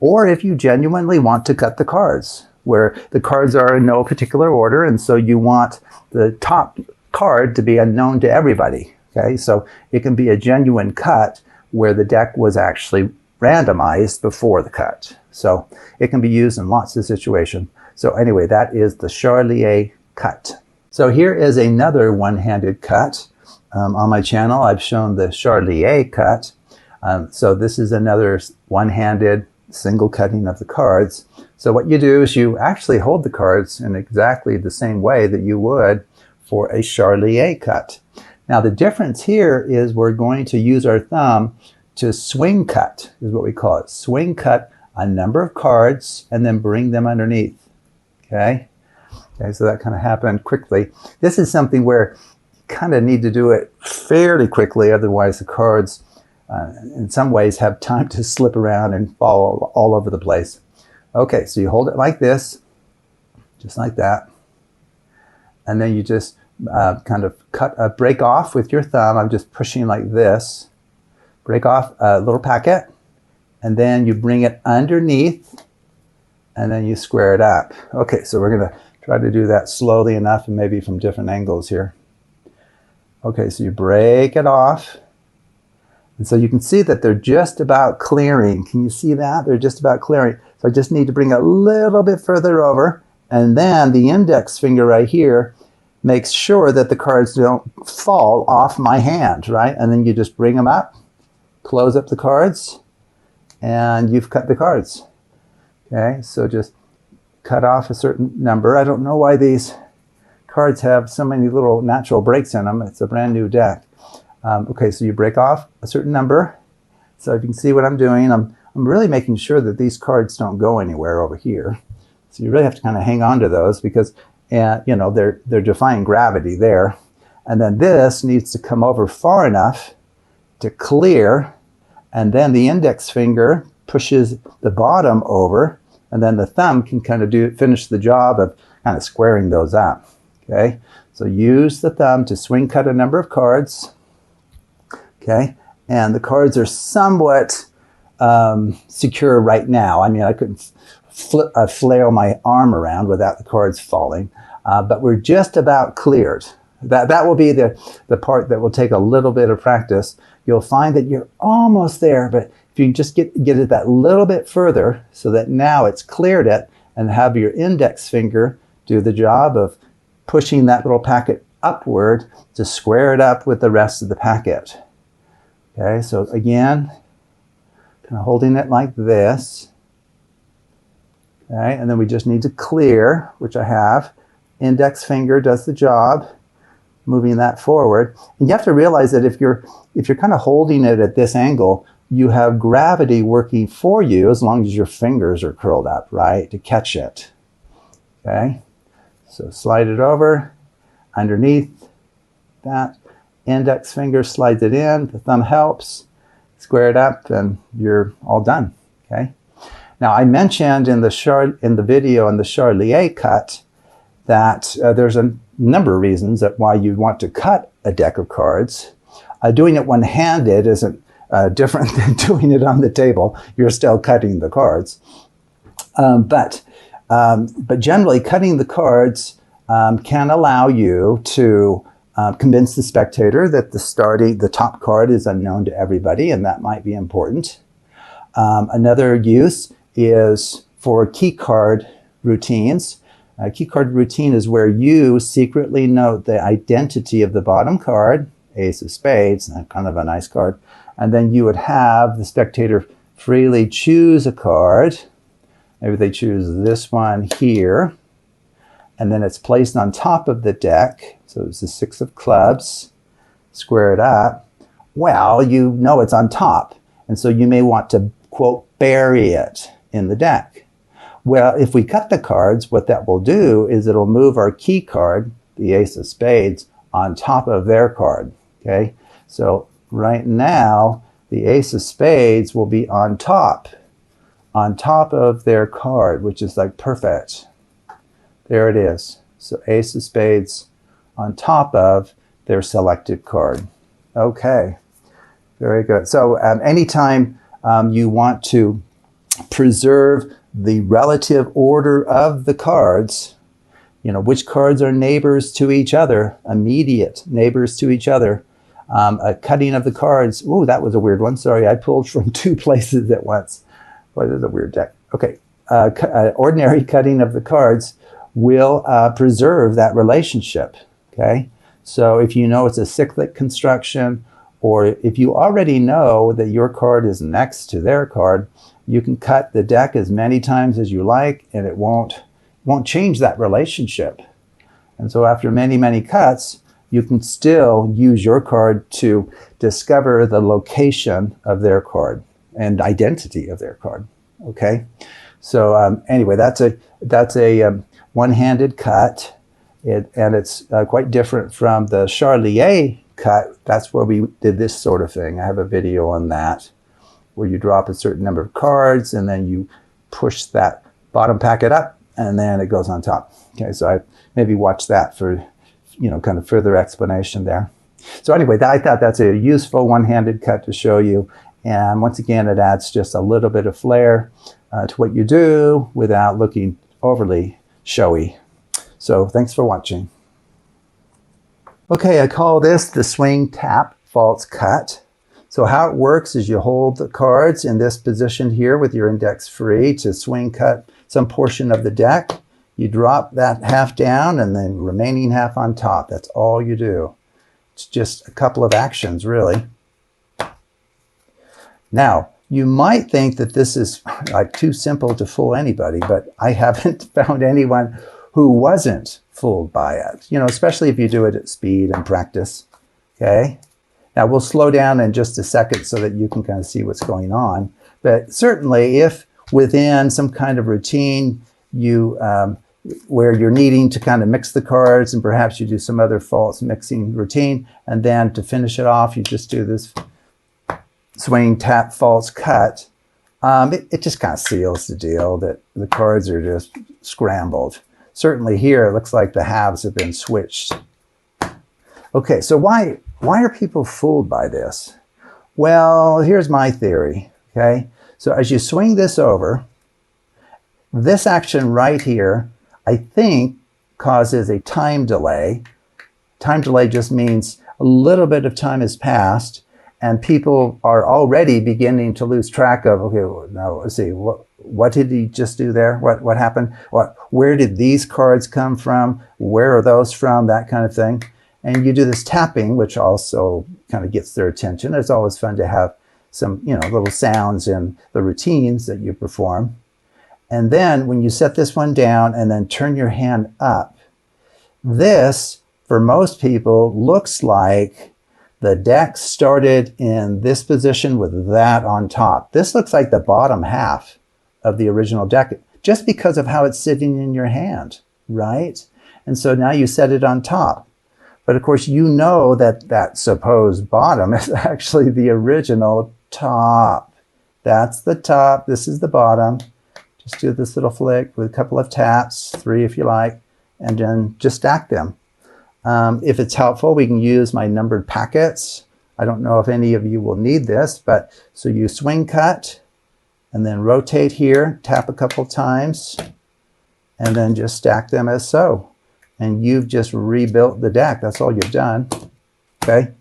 S1: or if you genuinely want to cut the cards, where the cards are in no particular order, and so you want the top card to be unknown to everybody. Okay, so it can be a genuine cut where the deck was actually randomized before the cut. So it can be used in lots of situations. So anyway, that is the Charlier cut. So here is another one-handed cut. On my channel, I've shown the Charlier cut. So this is another one-handed single cutting of the cards. So what you do is you actually hold the cards in exactly the same way that you would for a Charlier cut. Now the difference here is we're going to use our thumb to swing cut, is what we call it. Swing cut a number of cards and then bring them underneath. Okay, so that kind of happened quickly. This is something where you kind of need to do it fairly quickly, otherwise the cards in some ways have time to slip around and fall all over the place. Okay, so you hold it like this, just like that, and then you just kind of break off with your thumb. I'm just pushing like this. Break off a little packet, and then you bring it underneath, and then you square it up. Okay, so we're going to try to do that slowly enough and maybe from different angles here. Okay, so you break it off. And so you can see that they're just about clearing. Can you see that? They're just about clearing. So I just need to bring it a little bit further over. And then the index finger right here makes sure that the cards don't fall off my hand, right? And then you just bring them up, close up the cards, and you've cut the cards. Okay, so just cut off a certain number. I don't know why these cards have so many little natural breaks in them. It's a brand new deck. Okay, so you break off a certain number. So if you can see what I'm doing, I'm really making sure that these cards don't go anywhere over here. So you really have to kind of hang on to those because they're defying gravity there. And then this needs to come over far enough to clear, and then the index finger pushes the bottom over, and then the thumb can kind of finish the job of kind of squaring those up. Okay, so use the thumb to swing cut a number of cards. Okay, and the cards are somewhat secure right now. I mean, I couldn't flail my arm around without the cards falling, but we're just about cleared. That will be the part that will take a little bit of practice. You'll find that you're almost there, but if you can just get it that little bit further so that now it's cleared it, and have your index finger do the job of pushing that little packet upward to square it up with the rest of the packet. Okay, so again, kind of holding it like this. Okay, and then we just need to clear, which I have. Index finger does the job, moving that forward. And you have to realize that if you're kind of holding it at this angle, you have gravity working for you as long as your fingers are curled up, right, to catch it. Okay, so slide it over, underneath that. Index finger slides it in, the thumb helps, square it up, and you're all done. Okay. Now I mentioned in the video on the Charlier cut that there's a number of reasons that why you want to cut a deck of cards. Doing it one-handed isn't different than doing it on the table. You're still cutting the cards. But generally, cutting the cards can allow you to convince the spectator that the top card is unknown to everybody, and that might be important. Another use is for key card routines. A key card routine is where you secretly note the identity of the bottom card, ace of spades, kind of a nice card, and then you would have the spectator freely choose a card. Maybe they choose this one here, and then it's placed on top of the deck. So it's the 6 of clubs, square it up. Well, you know it's on top, and so you may want to, quote, bury it in the deck. Well, if we cut the cards, what that will do is it'll move our key card, the ace of spades, on top of their card, okay? So right now, the ace of spades will be on top of their card, which is like perfect. There it is. So ace of spades on top of their selected card. Okay, very good. So anytime you want to preserve the relative order of the cards, you know, which cards are neighbors to each other, immediate neighbors to each other, a cutting of the cards. Ooh, that was a weird one. Sorry, I pulled from 2 places at once. What is a weird deck? Okay, ordinary cutting of the cards will preserve that relationship, okay? So if you know it's a cyclic construction, or if you already know that your card is next to their card, you can cut the deck as many times as you like, and it won't change that relationship. And so after many, many cuts, you can still use your card to discover the location of their card and identity of their card, okay? So anyway, that's a one-handed cut, and it's quite different from the Charlier cut. That's where we did this sort of thing. I have a video on that, where you drop a certain number of cards, and then you push that bottom packet up, and then it goes on top. Okay, so I maybe watch that for, you know, kind of further explanation there. So anyway, I thought that's a useful one-handed cut to show you. And once again, it adds just a little bit of flair to what you do without looking overly showy. So thanks for watching. Okay, I call this the swing tap false cut. So how it works is you hold the cards in this position here with your index free to swing cut some portion of the deck. You drop that half down and then remaining half on top. That's all you do. It's just a couple of actions, really. Now, you might think that this is like too simple to fool anybody, but I haven't found anyone who wasn't fooled by it, you know, especially if you do it at speed and practice, okay? Now, we'll slow down in just a second so that you can kind of see what's going on. But certainly, if within some kind of routine, where you're needing to kind of mix the cards, and perhaps you do some other false mixing routine, and then to finish it off, you just do this swing, tap, false cut, it just kind of seals the deal that the cards are just scrambled. Certainly here, it looks like the halves have been switched. Okay, so why are people fooled by this? Well, here's my theory, okay? So as you swing this over, this action right here, I think, causes a time delay. Time delay just means a little bit of time has passed, and people are already beginning to lose track of, okay, well, now let's see, what did he just do there? What happened? Where did these cards come from? Where are those from? That kind of thing. And you do this tapping, which also kind of gets their attention. It's always fun to have some, you know, little sounds in the routines that you perform. And then when you set this one down and then turn your hand up, this, for most people, looks like the deck started in this position with that on top. This looks like the bottom half of the original deck, just because of how it's sitting in your hand, right? And so now you set it on top. But of course, you know that that supposed bottom is actually the original top. That's the top. This is the bottom. Just do this little flick with a couple of taps, 3 if you like, and then just stack them. If it's helpful, we can use my numbered packets. I don't know if any of you will need this, but so you swing cut and then rotate here, tap a couple times, and then just stack them as so. And you've just rebuilt the deck. That's all you've done. Okay?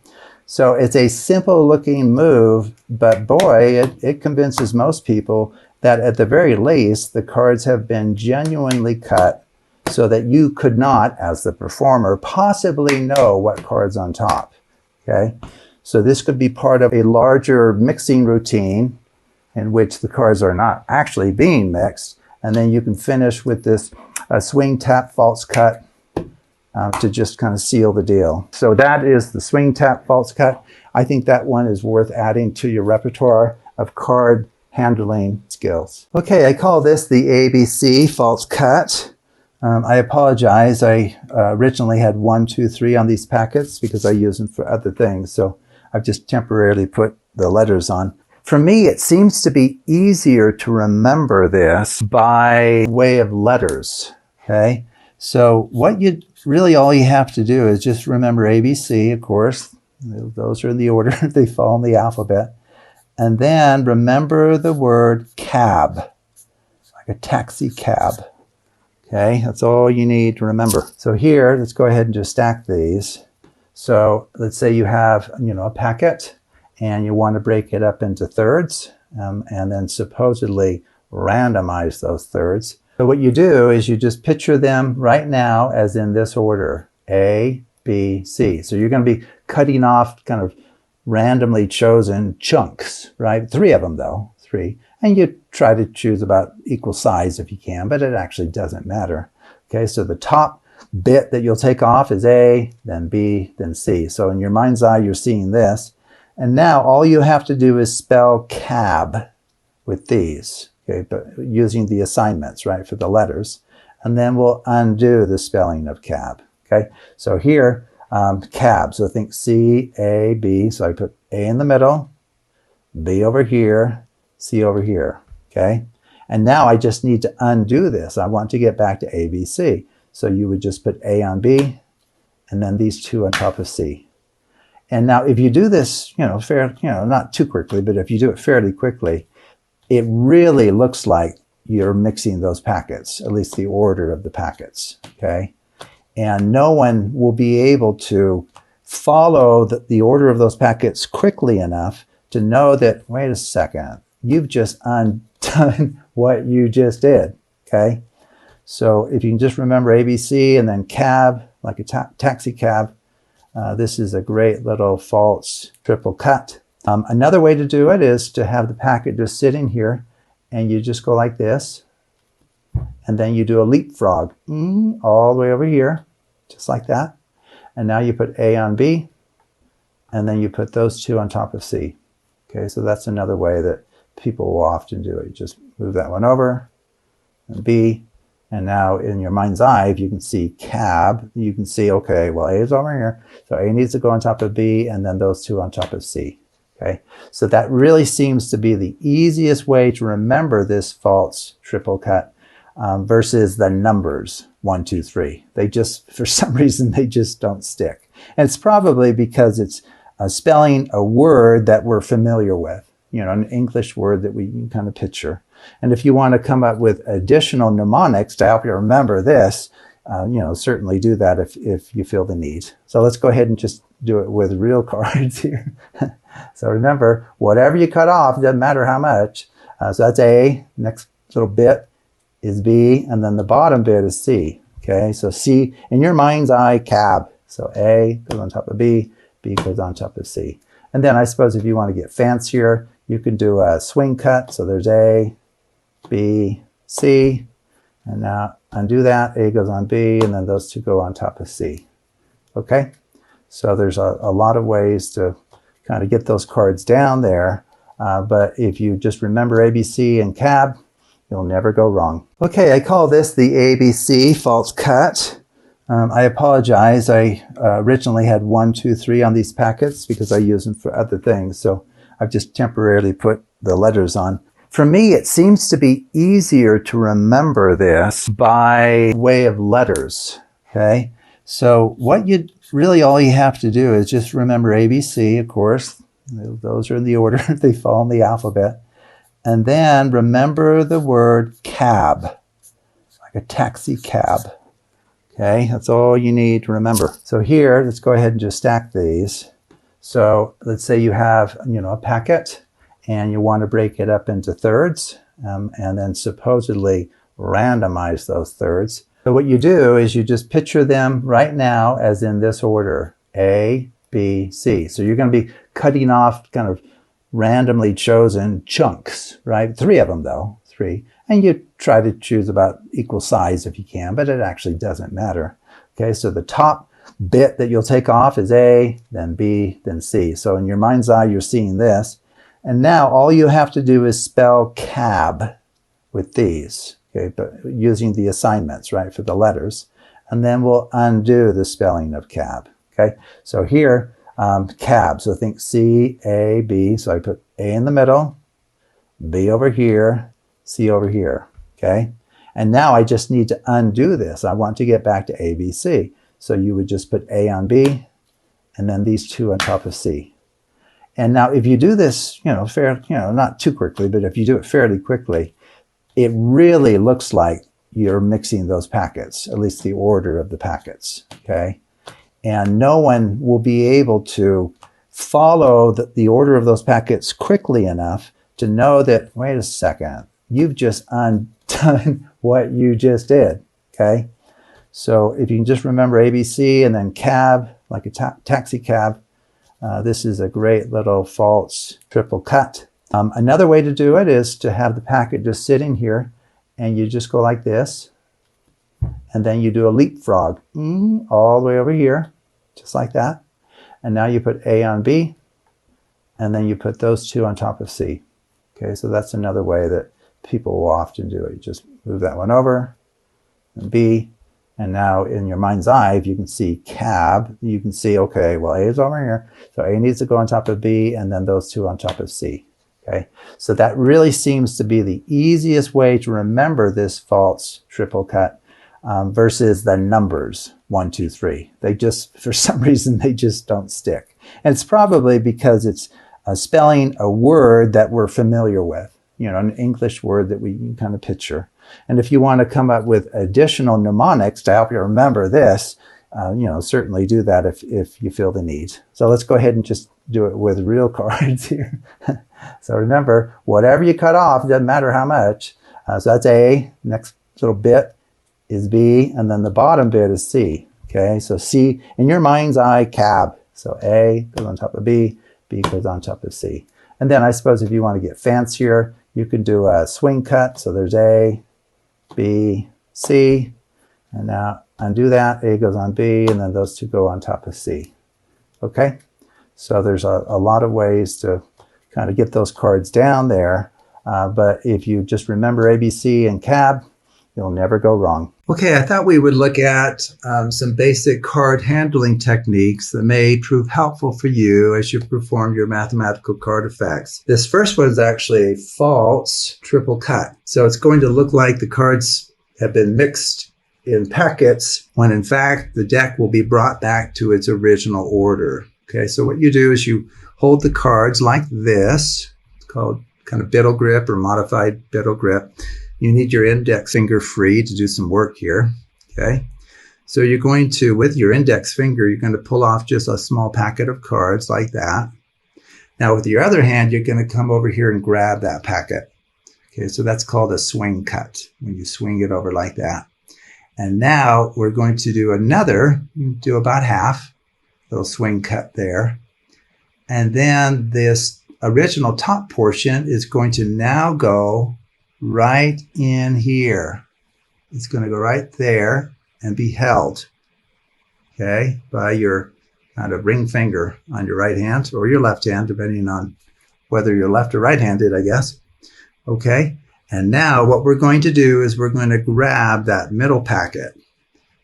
S1: So it's a simple looking move, but boy, it convinces most people that at the very least, the cards have been genuinely cut so that you could not, as the performer, possibly know what card's on top. Okay? So this could be part of a larger mixing routine in which the cards are not actually being mixed. And then you can finish with this swing, tap, false cut to just kind of seal the deal. So that is the swing, tap, false cut. I think that one is worth adding to your repertoire of card handling skills. Okay, I call this the ABC false cut. I apologize. I originally had 1, 2, 3 on these packets because I use them for other things. So I've just temporarily put the letters on. For me, it seems to be easier to remember this by way of letters. Okay, so what you really all you have to do is just remember ABC, of course. Those are in the order they fall in the alphabet. And then remember the word cab, like a taxi cab. Okay, that's all you need to remember. So here, let's go ahead and just stack these. So let's say you have, a packet and you want to break it up into thirds and then supposedly randomize those thirds. So what you do is you just picture them right now as in this order, A, B, C. So you're going to be cutting off kind of randomly chosen chunks, right? 3 of them though, 3. And you try to choose about equal size if you can, but it actually doesn't matter. Okay, so the top bit that you'll take off is A, then B, then C. So in your mind's eye, you're seeing this. And now all you have to do is spell cab with these, okay, but using the assignments, right, for the letters. And then we'll undo the spelling of cab, okay? So here, cab, so think C, A, B. So I put A in the middle, B over here, C over here, okay? And now I just need to undo this. I want to get back to A, B, C. So you would just put A on B, and then these 2 on top of C. And now if you do this, not too quickly, but if you do it fairly quickly, it really looks like you're mixing those packets, at least the order of the packets, okay? And no one will be able to follow the order of those packets quickly enough to know that, wait a second, you've just undone what you just did, okay? So if you can just remember ABC and then cab, like a taxi cab, this is a great little false triple cut. Another way to do it is to have the packet just sitting here and you just go like this. And then you do a leapfrog all the way over here, just like that. And now you put A on B, and then you put those 2 on top of C. Okay, so that's another way that people will often do it. You just move that one over, and B, and now in your mind's eye, if you can see cab, you can see, okay, well, A is over here, so A needs to go on top of B, and then those 2 on top of C. Okay, so that really seems to be the easiest way to remember this false triple cut versus the numbers 1, 2, 3. They just, for some reason, they just don't stick. And it's probably because it's spelling a word that we're familiar with, an English word that we can kind of picture. And if you want to come up with additional mnemonics to help you remember this, certainly do that if you feel the need. So let's go ahead and just do it with real cards here. So remember, whatever you cut off, it doesn't matter how much. So that's A, next little bit is B, and then the bottom bit is C. Okay, so C, in your mind's eye, cab. So A goes on top of B, B goes on top of C. And then I suppose if you want to get fancier, you can do a swing cut. So there's A, B, C, and now undo that. A goes on B, and then those 2 go on top of C. Okay, so there's a lot of ways to kind of get those cards down there. But if you just remember ABC and cab, you'll never go wrong. Okay, I call this the ABC false cut. I apologize. I originally had 1, 2, 3 on these packets because I use them for other things. So I've just temporarily put the letters on. For me, it seems to be easier to remember this by way of letters. Okay, so what you really all you have to do is just remember ABC, of course. Those are in the order they fall in the alphabet. And then remember the word cab, like a taxi cab. Okay, that's all you need to remember. So here, let's go ahead and just stack these. So let's say you have, a packet and you want to break it up into thirds and then supposedly randomize those thirds. So what you do is you just picture them right now as in this order, A, B, C. So you're going to be cutting off kind of randomly chosen chunks, right? 3 of them though, 3. And you try to choose about equal size if you can, but it actually doesn't matter. Okay, so the top bit that you'll take off is A, then B, then C. So in your mind's eye, you're seeing this. And now all you have to do is spell cab with these, okay, but using the assignments, right, for the letters. And then we'll undo the spelling of cab, okay? So here, cab, so think C, A, B. So I put A in the middle, B over here, C over here, okay? And now I just need to undo this. I want to get back to A, B, C. So you would just put A on B, and then these 2 on top of C. And now if you do this, not too quickly, but if you do it fairly quickly, it really looks like you're mixing those packets, at least the order of the packets, okay? And no one will be able to follow the order of those packets quickly enough to know that, wait a second, you've just undone what you just did, okay? So if you can just remember ABC and then cab, like a taxi cab, this is a great little false triple cut. Another way to do it is to have the packet just sit in here and you just go like this. And then you do a leapfrog all the way over here, just like that. And now you put A on B, and then you put those 2 on top of C. Okay, so that's another way that people will often do it. You just move that one over, and B, and now in your mind's eye, if you can see cab, you can see, okay, well, A is over here, so A needs to go on top of B, and then those 2 on top of C. Okay, so that really seems to be the easiest way to remember this false triple cut versus the numbers 1, 2, 3. They just, for some reason, they just don't stick. And it's probably because it's spelling a word that we're familiar with, an English word that we can kind of picture. And if you want to come up with additional mnemonics to help you remember this, certainly do that if you feel the need. So let's go ahead and just do it with real cards here. So remember, whatever you cut off, it doesn't matter how much. So that's A, next little bit is B, and then the bottom bit is C. Okay, so C, in your mind's eye, cab. So A goes on top of B, B goes on top of C. And then I suppose if you want to get fancier, you can do a swing cut. So there's A, B, C, and now undo that. A goes on B, and then those 2 go on top of C. Okay, so there's a lot of ways to kind of get those cards down there. But if you just remember ABC and cab, you'll never go wrong. Okay, I thought we would look at some basic card handling techniques that may prove helpful for you as you perform your mathematical card effects. This first one is actually a false triple cut. So it's going to look like the cards have been mixed in packets when in fact the deck will be brought back to its original order. Okay, so what you do is you hold the cards like this. It's called kind of biddle grip or modified biddle grip. You need your index finger free to do some work here, okay? So you're going to, with your index finger, you're going to pull off just a small packet of cards like that. Now with your other hand, you're going to come over here and grab that packet. Okay, so that's called a swing cut, when you swing it over like that. And now we're going to do another, do about half, little swing cut there. And then this original top portion is going to now go right in here. It's going to go right there and be held, okay, by your kind of ring finger on your right hand or your left hand, depending on whether you're left or right-handed, I guess. Okay, and now what we're going to do is we're going to grab that middle packet.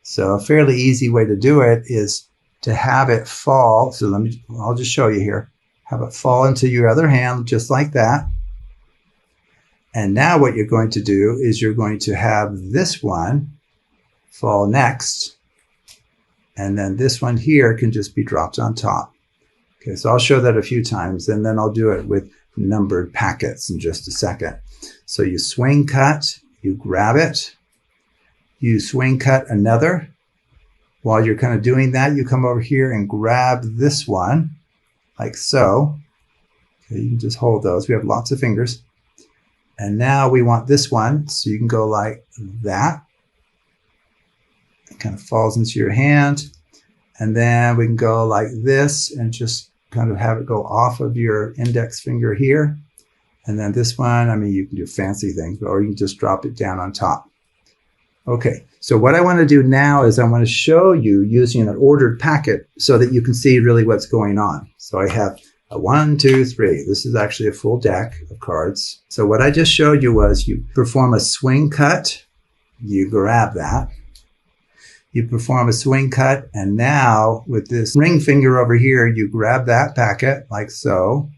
S1: So a fairly easy way to do it is to have it fall. So I'll just show you here. Have it fall into your other hand just like that. And now what you're going to do is you're going to have this one fall next. And then this one here can just be dropped on top. Okay, so I'll show that a few times, and then I'll do it with numbered packets in just a second. So you swing cut, you grab it, you swing cut another. While you're kind of doing that, you come over here and grab this one, like so. Okay, you can just hold those. We have lots of fingers. And now we want this one, so you can go like that. It kind of falls into your hand. And then we can go like this and just kind of have it go off of your index finger here. And then this one, I mean, you can do fancy things, or you can just drop it down on top. Okay, so what I want to do now is I want to show you using an ordered packet so that you can see really what's going on. So I have a 1, 2, 3. This is actually a full deck of cards. So what I just showed you was you perform a swing cut, you grab that. You perform a swing cut, and now with this ring finger over here, you grab that packet like so.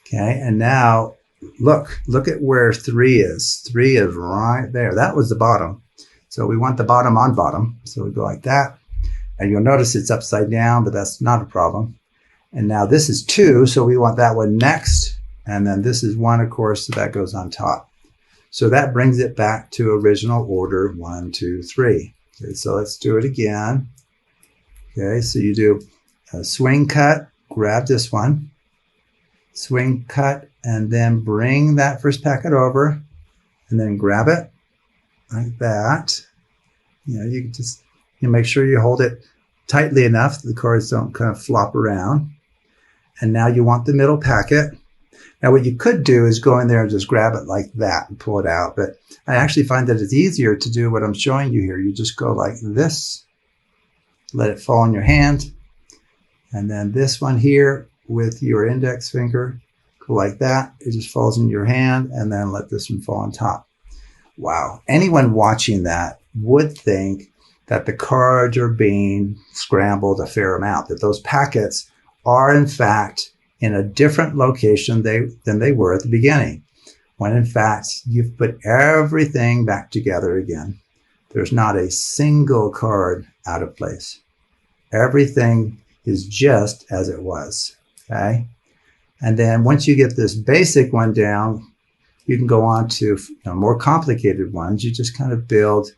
S1: Okay, and now look at where 3 is. 3 is right there. That was the bottom. So we want the bottom on bottom. So we go like that. And you'll notice it's upside down, but that's not a problem. And now this is 2, so we want that one next. And then this is 1, of course, so that goes on top. So that brings it back to original order 1, 2, 3. Okay, so let's do it again. Okay, so you do a swing cut, grab this one, swing cut, and then bring that first packet over, and then grab it like that. You know, you just make sure you hold it tightly enough that the cards don't kind of flop around. And now you want the middle packet. Now what you could do is go in there and just grab it like that and pull it out. But I actually find that it's easier to do what I'm showing you here. You just go like this, let it fall in your hand. And then this one here with your index finger, go like that. It just falls in your hand, and then let this one fall on top. Wow. Anyone watching that would think that the cards are being scrambled a fair amount, that those packets are in fact in a different location than they were at the beginning, when in fact you've put everything back together again. There's not a single card out of place. Everything is just as it was, okay? And then once you get this basic one down, you can go on to more complicated ones. You just kind of build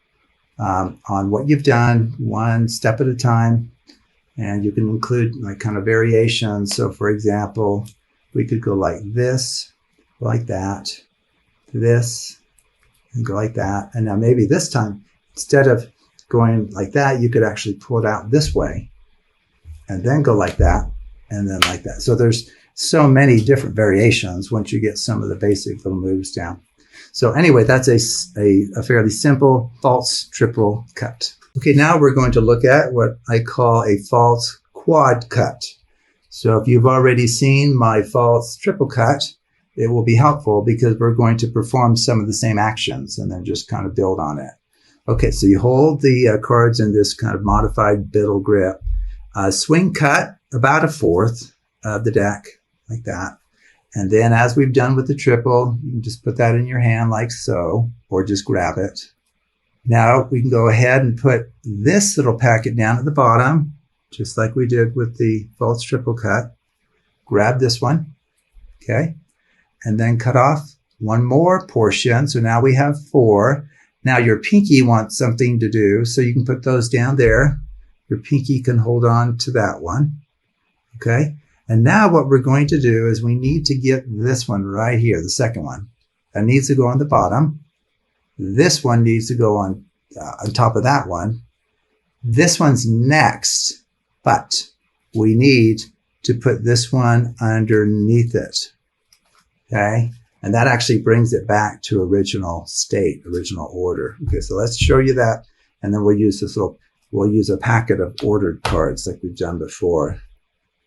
S1: on what you've done one step at a time. And you can include like kind of variations. So for example, we could go like this, like that, this, and go like that. And now maybe this time, instead of going like that, you could actually pull it out this way and then go like that and then like that. So there's so many different variations once you get some of the basic little moves down. So anyway, that's a fairly simple false triple cut. Okay, now we're going to look at what I call a false quad cut. So if you've already seen my false triple cut, it will be helpful because we're going to perform some of the same actions and then just kind of build on it. Okay, so you hold the cards in this kind of modified biddle grip. Swing cut about 1/4 of the deck, like that. And then as we've done with the triple, you can just put that in your hand like so, or just grab it. Now we can go ahead and put this little packet down at the bottom, just like we did with the false triple cut. Grab this one, okay? And then cut off one more portion. So now we have 4. Now your pinky wants something to do, so you can put those down there. Your pinky can hold on to that one, okay? And now what we're going to do is we need to get this one right here, the second one. That needs to go on the bottom. This one needs to go on top of that one. This one's next, but we need to put this one underneath it, okay? And that actually brings it back to original state, original order. Okay, so let's show you that, and then we'll use we'll use a packet of ordered cards like we've done before.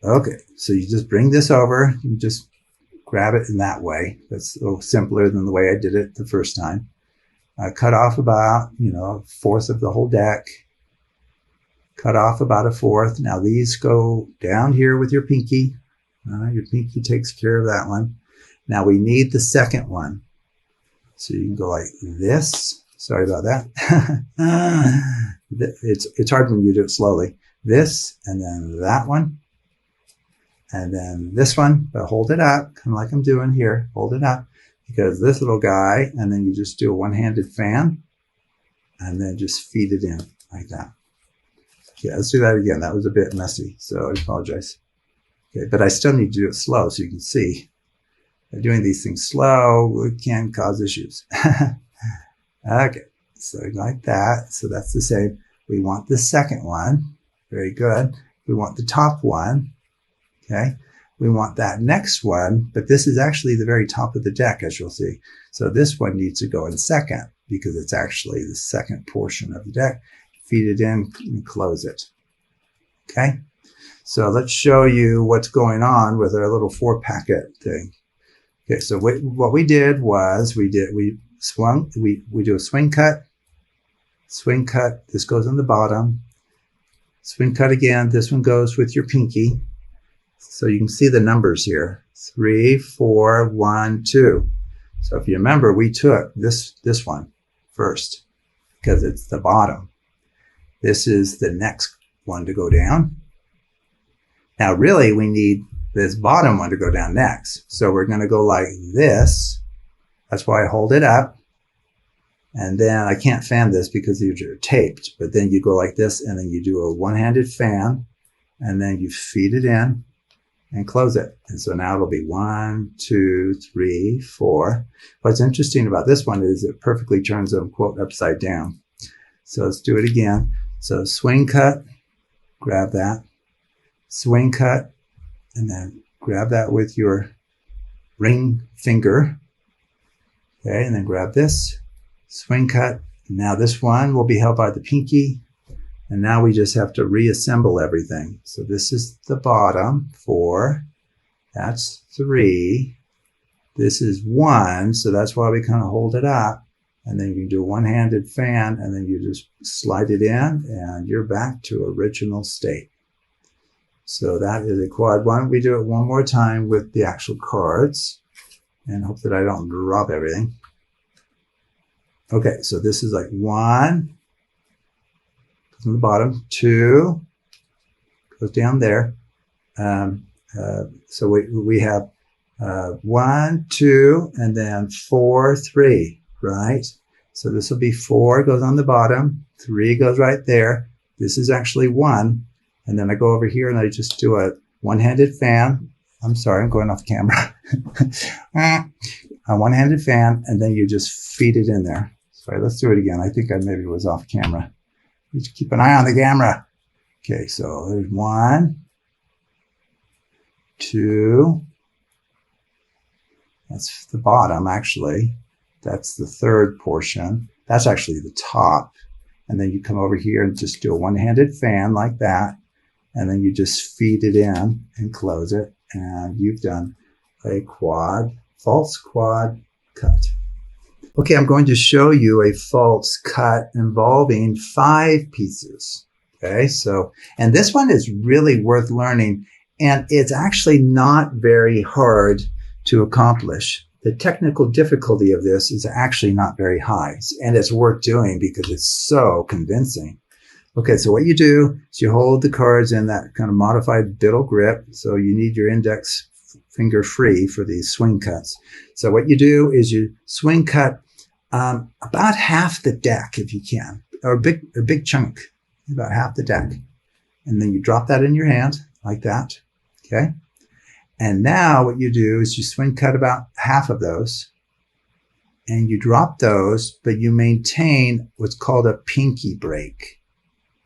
S1: Okay, so you just bring this over, you just grab it in that way. That's a little simpler than the way I did it the first time. Cut off about, 1/4 of the whole deck. Cut off about 1/4. Now these go down here with your pinky. Your pinky takes care of that one. Now we need the second one. So you can go like this, Sorry about that. It's hard when you do it slowly. This, and then that one, and then this one, but hold it up, kind of like I'm doing here. Hold it up, because this little guy, and then you just do a one-handed fan, and then just feed it in like that. Okay, let's do that again. That was a bit messy, so I apologize. Okay, but I still need to do it slow so you can see. By doing these things slow, it can cause issues. Okay, so like that. So that's the same. We want the second one. Very good. We want the top one. Okay. We want that next one, but this is actually the very top of the deck, as you'll see. So this one needs to go in second because it's actually the second portion of the deck. Feed it in and close it. Okay. So let's show you what's going on with our little 4-packet thing. Okay. So what we did was we do a swing cut, this goes on the bottom, swing cut again, this one goes with your pinky. So you can see the numbers here, 3, 4, 1, 2. So if you remember, we took this one first because it's the bottom. This is the next one to go down. Now really we need this bottom one to go down next. So we're going to go like this. That's why I hold it up. And then I can't fan this because these are taped, but then you go like this and then you do a one-handed fan and then you feed it in and close it. And so now it'll be 1, 2, 3, 4. What's interesting about this one is it perfectly turns them, quote, upside down. So let's do it again. So swing cut, grab that, swing cut, and then grab that with your ring finger. Okay, and then grab this, swing cut. Now this one will be held by the pinky. And now we just have to reassemble everything. So this is the bottom, 4. That's 3. This is 1. So that's why we kind of hold it up. And then you do a one-handed fan, and then you just slide it in, and you're back to original state. So that is a quad. Why don't we do it one more time with the actual cards, and hope that I don't drop everything. Okay, so this is like 1. From the bottom, 2 goes down there. So we have 1, 2, and then 4, 3, right? So this will be 4 goes on the bottom, 3 goes right there. This is actually 1, and then I go over here and I just do a one-handed fan. I'm sorry, I'm going off camera. A one-handed fan, and then you just feed it in there. Sorry, let's do it again. I think I maybe was off camera. Just keep an eye on the camera. Okay, so there's 1, 2. That's the bottom, actually. That's the third portion. That's actually the top. And then you come over here and just do a one-handed fan like that. And then you just feed it in and close it. And you've done a quad, false quad cut. Okay, I'm going to show you a false cut involving 5 pieces. Okay, so, and this one is really worth learning, and it's actually not very hard to accomplish. The technical difficulty of this is actually not very high, and it's worth doing because it's so convincing. Okay, so what you do is you hold the cards in that kind of modified biddle grip, so you need your index finger free for these swing cuts. So what you do is you swing cut about half the deck if you can, or a big chunk, about half the deck. And then you drop that in your hand like that, okay? And now what you do is you swing cut about half of those and you drop those, but you maintain what's called a pinky break.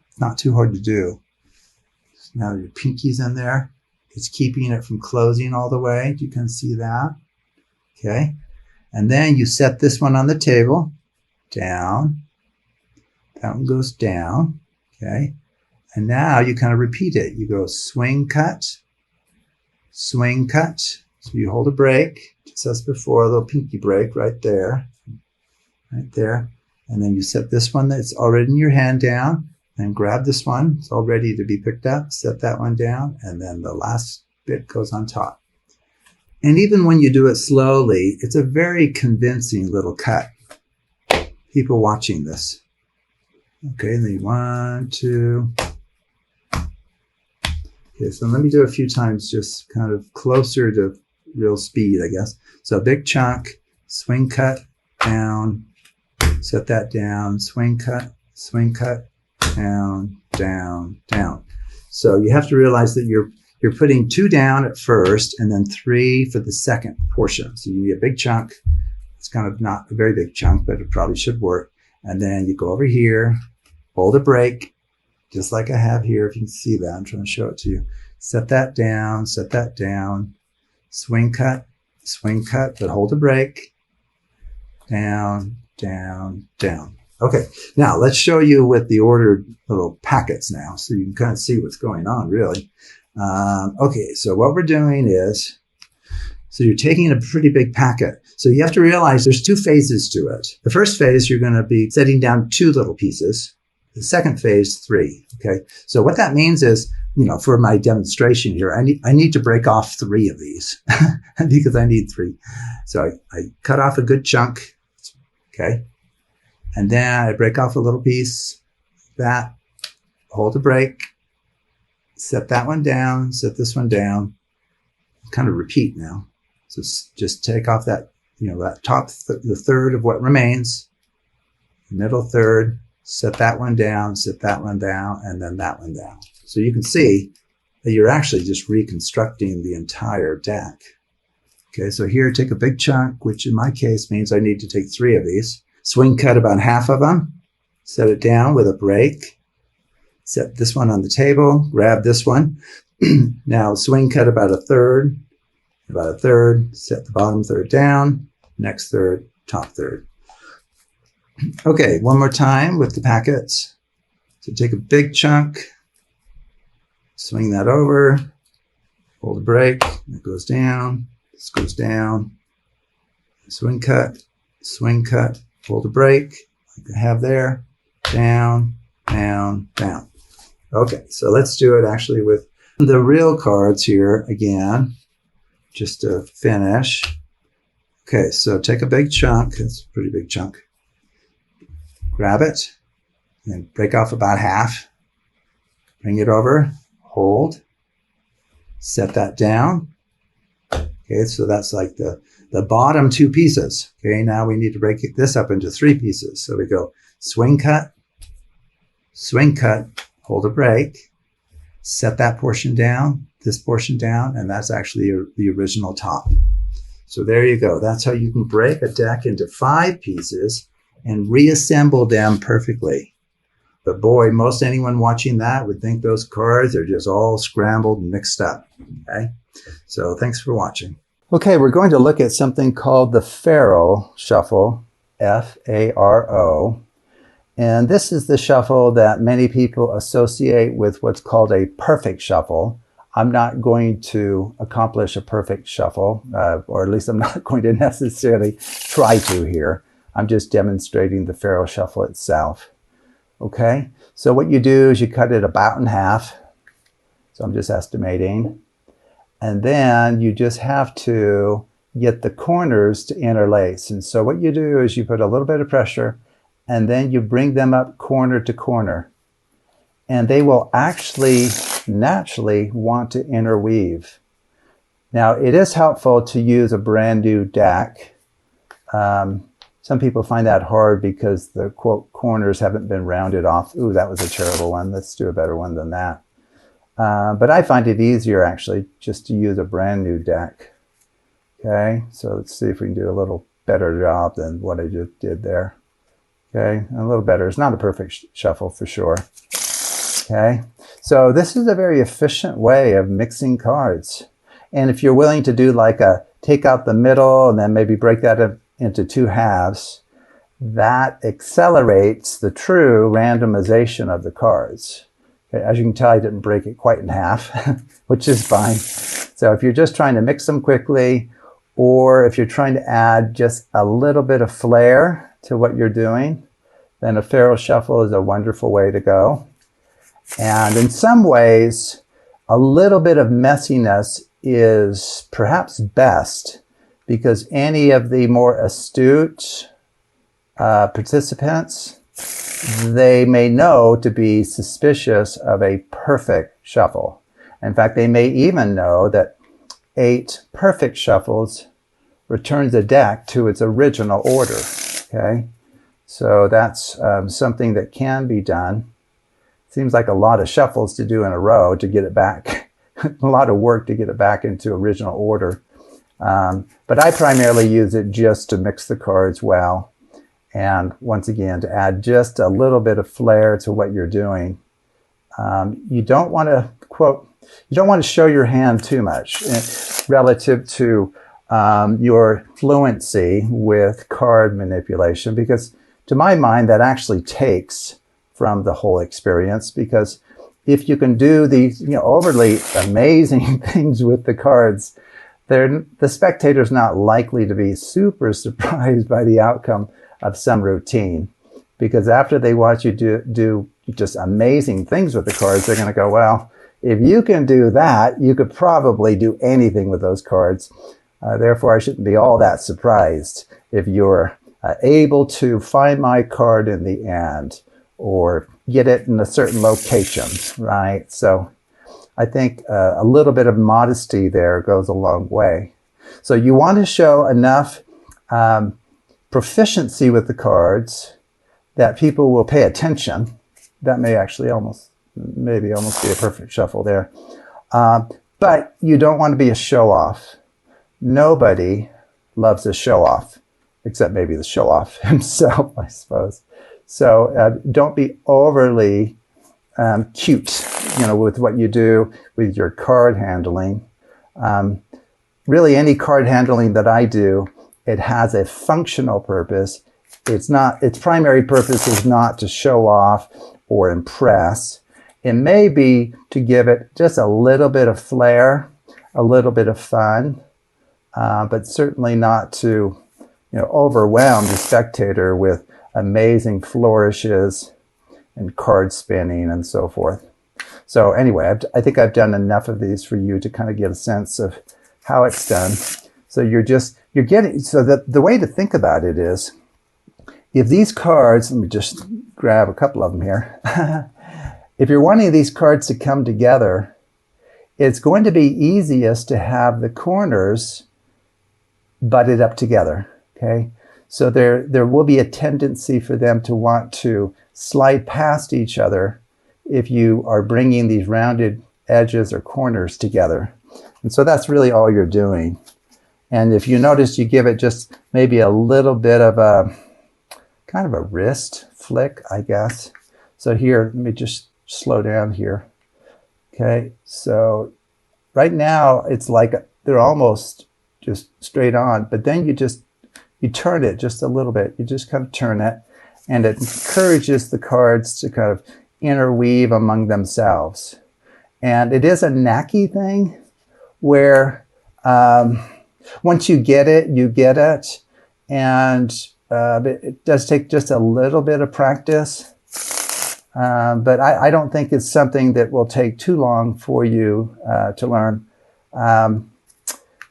S1: It's not too hard to do. So now your pinky's in there. It's keeping it from closing all the way. You can see that, okay? And then you set this one on the table, down. That one goes down, okay? And now you kind of repeat it. You go swing cut, swing cut. So you hold a break, just as before, a little pinky break right there, right there. And then you set this one that's already in your hand down, and grab this one. It's all ready to be picked up. Set that one down, and then the last bit goes on top. And even when you do it slowly, it's a very convincing little cut. people watching this. Okay, and then 1, 2. Okay, so let me do a few times just kind of closer to real speed, I guess. So a big chunk, swing cut, down, set that down, swing cut, down, down, down. So you have to realize that you're putting 2 down at first and then 3 for the second portion. So you need a big chunk. It's kind of not a very big chunk, but it probably should work. And then you go over here, hold a break, just like I have here. If you can see that, I'm trying to show it to you. Set that down, swing cut, but hold a break, down, down, down. Okay, now let's show you with the ordered little packets now, so you can kind of see what's going on, really. Okay, so what we're doing is, so you're taking a pretty big packet. So you have to realize there's 2 phases to it. The first phase, you're going to be setting down 2 little pieces. The second phase, 3. Okay, so what that means is, you know, for my demonstration here, I need to break off 3 of these because I need 3. So I cut off a good chunk. Okay, and then I break off a little piece. That, hold a break, set that one down, set this one down. Kind of repeat now. So just take off that, you know, that top, the third of what remains, middle third, set that one down, and then that one down. So you can see that you're actually just reconstructing the entire deck. Okay, so here, take a big chunk, which in my case means I need to take 3 of these. Swing cut about half of them, set it down with a break, set this one on the table, grab this one. Now swing cut about a third, set the bottom third down, next third, top third. Okay, one more time with the packets. So take a big chunk, swing that over, hold a break, that goes down, this goes down, swing cut, hold a break, like I have there, down, down, down. Okay, so let's do it actually with the real cards here again, just to finish. Okay, so take a big chunk, it's a pretty big chunk, grab it, and break off about half, bring it over, hold, set that down. Okay, so that's like the bottom 2 pieces. Okay, now we need to break this up into 3 pieces. So we go swing cut, hold a break, set that portion down, this portion down, and that's actually the original top. So there you go. That's how you can break a deck into 5 pieces and reassemble them perfectly. But boy, most anyone watching that would think those cards are just all scrambled and mixed up. Okay, so thanks for watching. Okay, we're going to look at something called the Faro Shuffle, F-A-R-O. And this is the shuffle that many people associate with what's called a perfect shuffle. I'm not going to accomplish a perfect shuffle, or at least I'm not going to necessarily try to here. I'm just demonstrating the Faro Shuffle itself. Okay, so what you do is you cut it about in half. So I'm just estimating. And then you just have to get the corners to interlace. And so what you do is you put a little bit of pressure and then you bring them up corner to corner. And they will actually naturally want to interweave. Now it is helpful to use a brand new deck. Some people find that hard because the quote corners haven't been rounded off. Ooh, that was a terrible one. Let's do a better one than that. But I find it easier actually just to use a brand new deck. Okay, so let's see if we can do a little better job than what I just did there. Okay, a little better. It's not a perfect shuffle for sure. Okay, so this is a very efficient way of mixing cards. And if you're willing to do like a take out the middle and then maybe break that into 2 halves, that accelerates the true randomization of the cards. Okay, as you can tell, I didn't break it quite in half, which is fine. So if you're just trying to mix them quickly, or if you're trying to add just a little bit of flair to what you're doing, then a Faro Shuffle is a wonderful way to go. And in some ways, a little bit of messiness is perhaps best, because any of the more astute participants, they may know to be suspicious of a perfect shuffle. In fact, they may even know that 8 perfect shuffles returns a deck to its original order. Okay, so that's something that can be done. Seems like a lot of shuffles to do in a row to get it back. A lot of work to get it back into original order. But I primarily use it just to mix the cards well. And once again, to add just a little bit of flair to what you're doing. You don't want to, quote, you don't want to show your hand too much relative to your fluency with card manipulation, because to my mind, that actually takes from the whole experience. Because if you can do these overly amazing things with the cards, the spectator's not likely to be super surprised by the outcome of some routine. Because after they watch you do just amazing things with the cards, they're going to go, well, if you can do that, you could probably do anything with those cards. Therefore, I shouldn't be all that surprised if you're able to find my card in the end or get it in a certain location, right? So I think a little bit of modesty there goes a long way. So you want to show enough proficiency with the cards that people will pay attention. That may actually maybe almost be a perfect shuffle there. But you don't want to be a show-off. Nobody loves a show-off, except maybe the show-off himself, I suppose. So don't be overly cute, with what you do with your card handling. Really, any card handling that I do, it has a functional purpose. Its primary purpose is not to show off or impress. It may be to give it just a little bit of flair, a little bit of fun, but certainly not to overwhelm the spectator with amazing flourishes and card spinning and so forth. So anyway, I think I've done enough of these for you to kind of get a sense of how it's done. So you're getting, so the way to think about it is, if these cards, let me just grab a couple of them here. If you're wanting these cards to come together, it's going to be easiest to have the corners butted up together, okay? So there will be a tendency for them to want to slide past each other if you are bringing these rounded edges or corners together. And so that's really all you're doing. And if you notice, you give it just maybe a little bit of a kind of a wrist flick, I guess. So here, let me just slow down here. Okay, so right now it's like they're almost just straight on, but then you turn it just a little bit. You just kind of turn it, and it encourages the cards to kind of interweave among themselves. And it is a knacky thing where once you get it, you get it. And it does take just a little bit of practice. But I don't think it's something that will take too long for you to learn.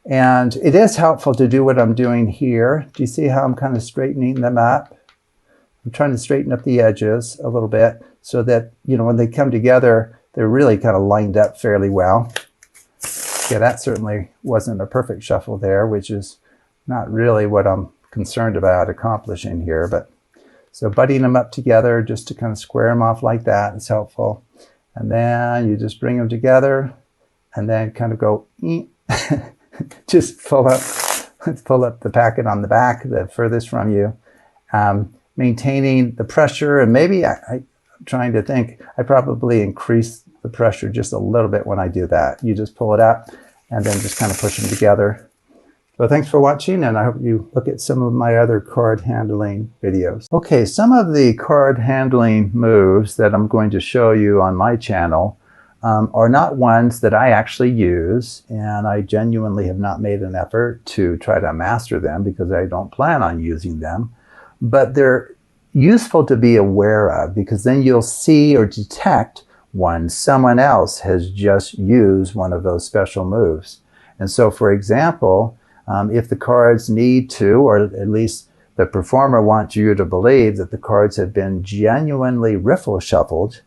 S1: And it is helpful to do what I'm doing here. Do you see how I'm kind of straightening them up? I'm trying to straighten up the edges a little bit so that, when they come together, they're really kind of lined up fairly well. Yeah, that certainly wasn't a perfect shuffle there, which is not really what I'm concerned about accomplishing here. But so butting them up together just to kind of square them off like that is helpful. And then you just bring them together and then kind of go, just pull up the packet on the back, the furthest from you, maintaining the pressure. And maybe I'm trying to think, I probably increase the pressure just a little bit when I do that. You just pull it up and then just kind of push them together. So thanks for watching, and I hope you look at some of my other card handling videos. Okay, some of the card handling moves that I'm going to show you on my channel are not ones that I actually use, and I genuinely have not made an effort to try to master them because I don't plan on using them. But they're useful to be aware of, because then you'll see or detect when someone else has just used one of those special moves. And so, for example, if the cards need to, or at least the performer wants you to believe that the cards have been genuinely riffle shuffled.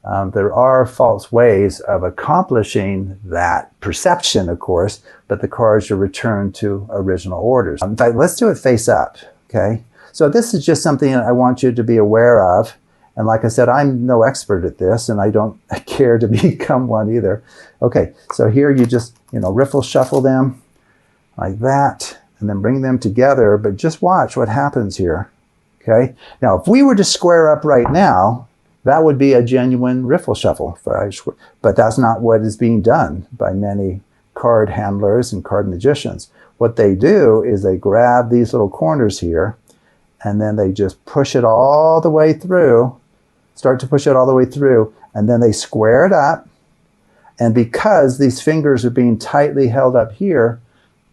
S1: There are false ways of accomplishing that perception, of course, but the cards are returned to original orders. In fact, let's do it face up, okay? So this is just something I want you to be aware of. And like I said, I'm no expert at this, and I don't care to become one either. Okay, so here you just, riffle shuffle them like that, and then bring them together, but just watch what happens here, okay? Now, if we were to square up right now, that would be a genuine riffle shuffle, but that's not what is being done by many card handlers and card magicians. What they do is they grab these little corners here, and then they just push it all the way through, start to push it all the way through, and then they square it up. And because these fingers are being tightly held up here,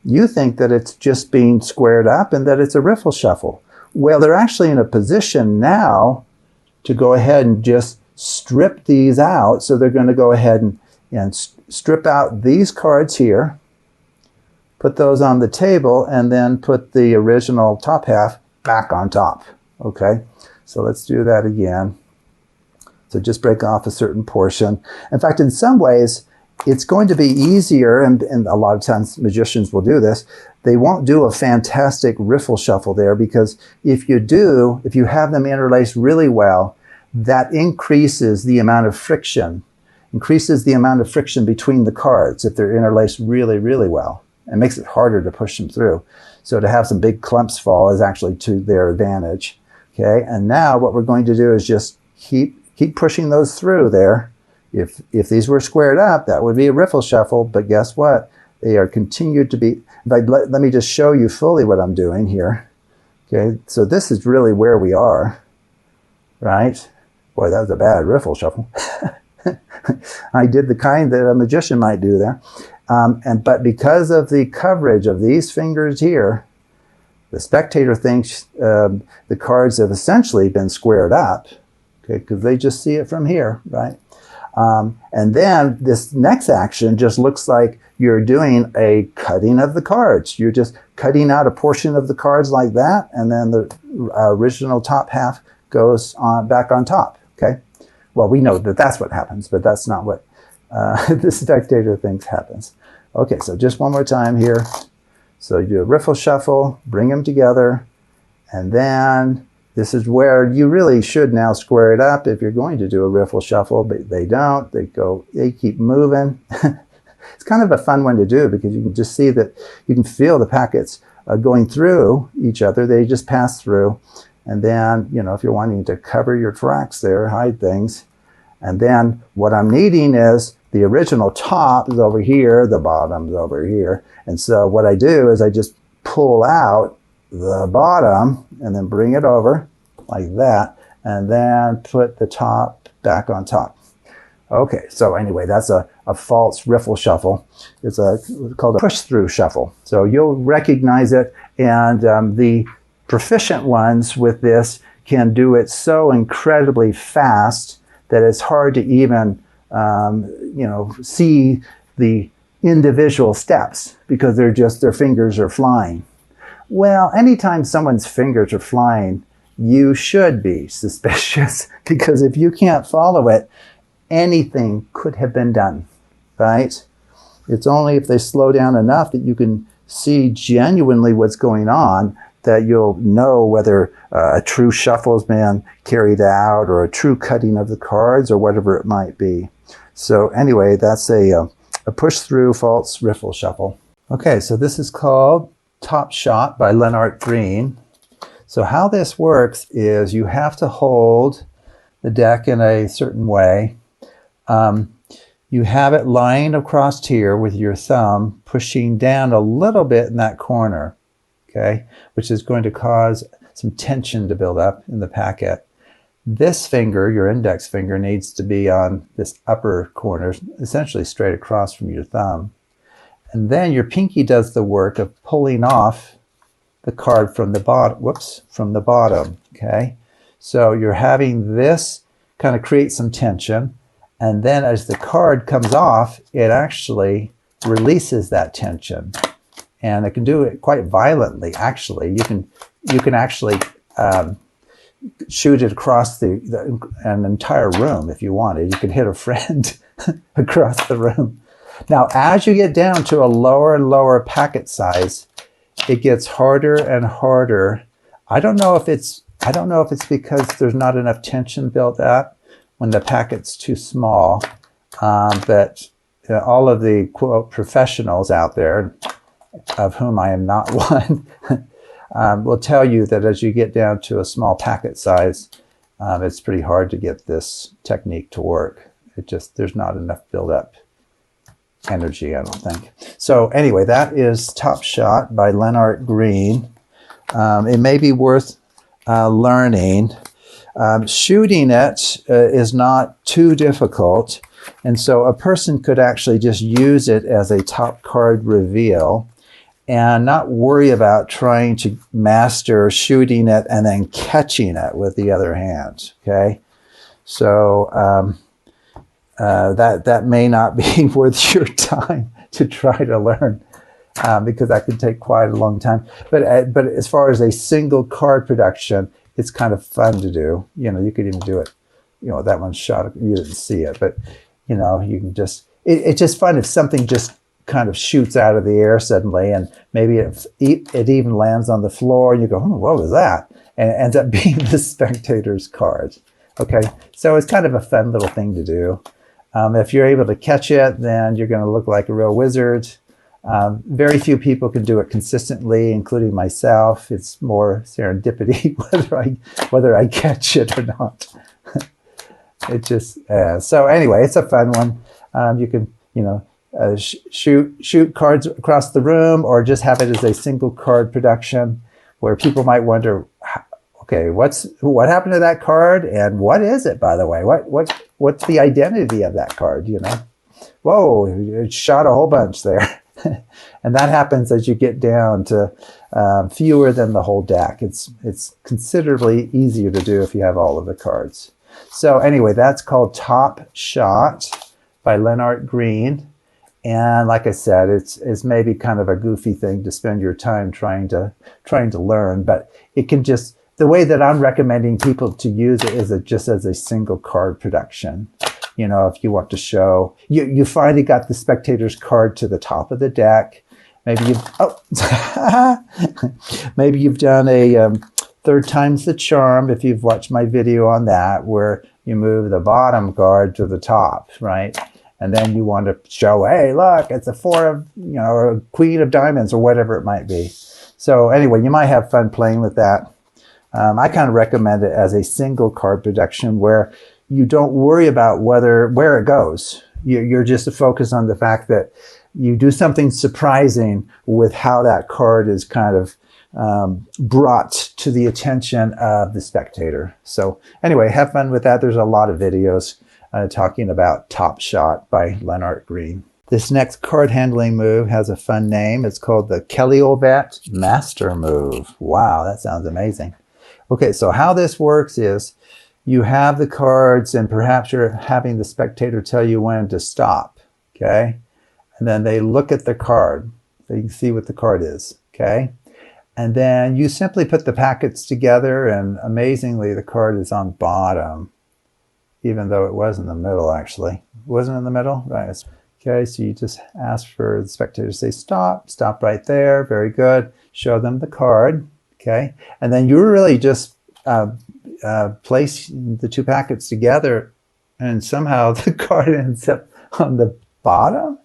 S1: you think that it's just being squared up and that it's a riffle shuffle. Well, they're actually in a position now to go ahead and just strip these out. So they're going to go ahead and strip out these cards here, put those on the table, and then put the original top half back on top. Okay, so let's do that again. So just break off a certain portion. In fact, in some ways, it's going to be easier, and a lot of times magicians will do this. They won't do a fantastic riffle shuffle there, because if you have them interlaced really well, that increases the amount of friction, between the cards if they're interlaced really, really well. It makes it harder to push them through. So to have some big clumps fall is actually to their advantage. Okay, and now what we're going to do is just keep pushing those through there. If these were squared up, that would be a riffle shuffle, but guess what? They are continued to be. Let me just show you fully what I'm doing here. Okay, so this is really where we are, right? Boy, that was a bad riffle shuffle. I did the kind that a magician might do there. But because of the coverage of these fingers here, the spectator thinks the cards have essentially been squared up, okay, because they just see it from here, right? And then this next action just looks like you're doing a cutting of the cards. You're just cutting out a portion of the cards like that, and then the original top half goes back on top, okay? Well, we know that that's what happens, but that's not what the spectator thinks happens. Okay, so just one more time here. So you do a riffle shuffle, bring them together, and then this is where you really should now square it up if you're going to do a riffle shuffle, but they don't. They keep moving. It's kind of a fun one to do because you can just see that you can feel the packets going through each other. They just pass through. And then, if you're wanting to cover your tracks there, hide things. And then what I'm needing is the original top is over here, the bottom's over here. And so what I do is I just pull out the bottom and then bring it over like that, and then put the top back on top. Okay, so anyway, that's a false riffle shuffle. It's called a push-through shuffle. So you'll recognize it, and the proficient ones with this can do it so incredibly fast that it's hard to even see the individual steps because their fingers are flying. Well, anytime someone's fingers are flying, you should be suspicious because if you can't follow it, anything could have been done, right? It's only if they slow down enough that you can see genuinely what's going on that you'll know whether a true shuffle has been carried out or a true cutting of the cards or whatever it might be. So anyway, that's a push-through false riffle shuffle. Okay, so this is called Top Shot by Lennart Green. So how this works is you have to hold the deck in a certain way. You have it lying across here with your thumb pushing down a little bit in that corner, okay, which is going to cause some tension to build up in the packet. This finger, your index finger, needs to be on this upper corner, essentially straight across from your thumb. And then your pinky does the work of pulling off the card from the bottom, okay? So you're having this kind of create some tension, and then as the card comes off, it actually releases that tension. and it can do it quite violently. Actually, you can actually shoot it across an entire room if you wanted. You could hit a friend across the room. Now, as you get down to a lower and lower packet size, it gets harder and harder. I don't know if it's because there's not enough tension built up when the packet's too small. But all of the quote professionals out there, of whom I am not one, will tell you that as you get down to a small packet size, it's pretty hard to get this technique to work. There's not enough build-up energy, I don't think. So anyway, that is Top Shot by Lennart Green. It may be worth learning. Shooting it is not too difficult, and so a person could actually just use it as a top card reveal and not worry about trying to master shooting it and then catching it with the other hand, okay? So that may not be worth your time to try to learn, because that could take quite a long time. But as far as a single card production, it's kind of fun to do. You know, you could even do it. You know, that one shot, you didn't see it, but you know, you can just. It's just fun if something just kind of shoots out of the air suddenly, and maybe it even lands on the floor, and you go, what was that? And it ends up being the spectator's card. Okay, so it's kind of a fun little thing to do. If you're able to catch it, then you're going to look like a real wizard. Very few people can do it consistently, including myself. It's more serendipity whether I catch it or not. It just so anyway, it's a fun one. You can shoot cards across the room, or just have it as a single card production, where people might wonder, okay, what happened to that card, and what is it, by the way? What's the identity of that card? You know, whoa, it shot a whole bunch there. And that happens as you get down to fewer than the whole deck. It's considerably easier to do if you have all of the cards. So anyway, that's called Top Shot by Lennart Green. And like I said, it's maybe kind of a goofy thing to spend your time trying to learn, but it can just, the way that I'm recommending people to use it is just as a single card production. You know, if you want to show, you finally got the spectator's card to the top of the deck. Maybe maybe you've done a third time's the charm, if you've watched my video on that, where you move the bottom card to the top, right? And then you want to show, hey, look, it's a four of, or a queen of diamonds, or whatever it might be. So anyway, you might have fun playing with that. I kind of recommend it as a single card production where you don't worry about where it goes. You're just focused on the fact that you do something surprising with how that card is kind of brought to the attention of the spectator. So anyway, have fun with that. There's a lot of videos talking about Top Shot by Lennart Green. This next card handling move has a fun name. It's called the Kelly-Ovette Master Move. Wow, that sounds amazing. Okay, so how this works is you have the cards, and perhaps you're having the spectator tell you when to stop, okay? And then they look at the card, so you can see what the card is, okay? And then you simply put the packets together, and amazingly, the card is on bottom, even though it was in the middle, actually. It wasn't in the middle? Right. Okay, so you just ask for the spectator to say stop right there, very good. Show them the card, okay? And then you really just place the two packets together, and somehow the card ends up on the bottom.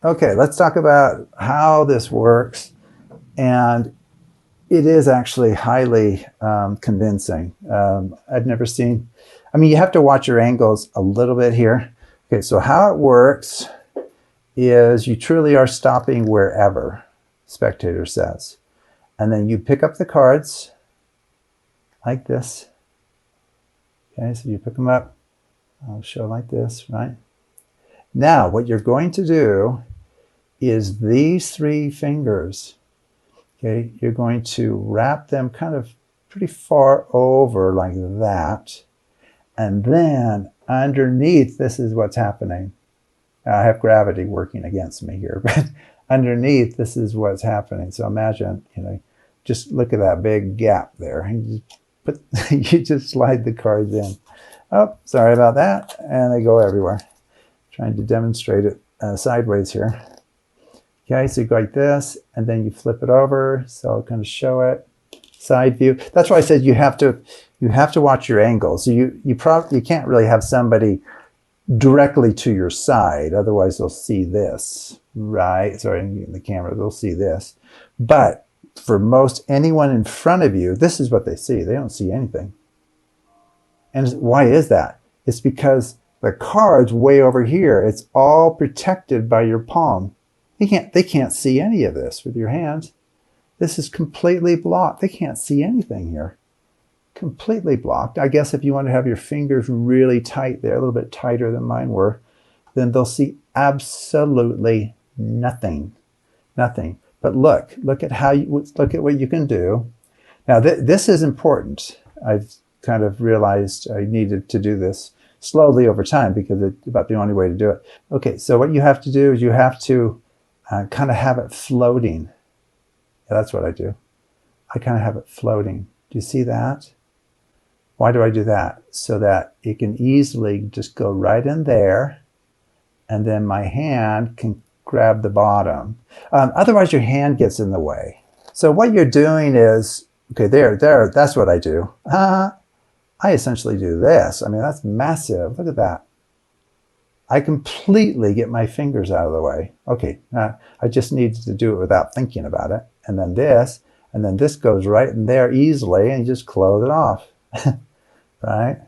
S1: Okay, let's talk about how this works. And it is actually highly convincing. I've never seen, you have to watch your angles a little bit here. Okay, so how it works is you truly are stopping wherever, spectator says. And then you pick up the cards like this. Okay, so you pick them up. I'll show like this, right? Now, what you're going to do is these three fingers, okay, you're going to wrap them kind of pretty far over like that. And then underneath, this is what's happening. I have gravity working against me here, but underneath, this is what's happening. So imagine, just look at that big gap there. And you just slide the cards in. Oh, sorry about that. And they go everywhere. Trying to demonstrate it sideways here. Okay, so you go like this, and then you flip it over. So I'll kind of show it. Side view. That's why I said you have to watch your angles. So you can't really have somebody directly to your side, otherwise they'll see this, right? Sorry, in the camera, they'll see this. But for most anyone in front of you, this is what they see. They don't see anything. And why is that? It's because the card's way over here. It's all protected by your palm. They can't see any of this with your hands. This is completely blocked. They can't see anything here. Completely blocked. I guess if you want to have your fingers really tight there, a little bit tighter than mine were, then they'll see absolutely nothing. Nothing. But look at look at what you can do. Now this is important. I've kind of realized I needed to do this slowly over time because it's about the only way to do it. Okay, so what you have to do is you have to kind of have it floating. Yeah, that's what I do. I kind of have it floating. Do you see that? Why do I do that? So that it can easily just go right in there, and then my hand can grab the bottom. Otherwise, your hand gets in the way. So what you're doing is, okay, there, that's what I do. I essentially do this. I mean, that's massive. Look at that. I completely get my fingers out of the way. Okay, I just need to do it without thinking about it. And then this goes right in there easily, and you just close it off. Right?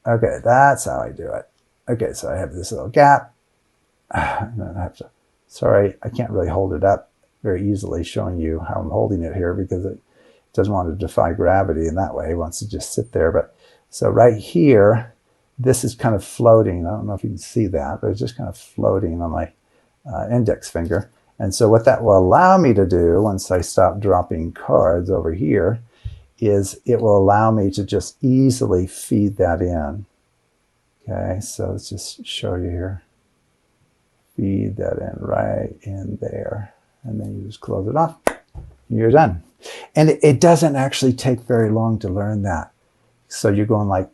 S1: Okay, that's how I do it. Okay, so I have this little gap. And then I have to, sorry, I can't really hold it up very easily showing you how I'm holding it here because it doesn't want to defy gravity in that way. It wants to just sit there. But so right here, this is kind of floating. I don't know if you can see that, but it's just kind of floating on my index finger. And so what that will allow me to do once I stop dropping cards over here is it will allow me to just easily feed that in. Okay, so let's just show you here. Feed that in right in there. And then you just close it off. And you're done. And it doesn't actually take very long to learn that. So you're going like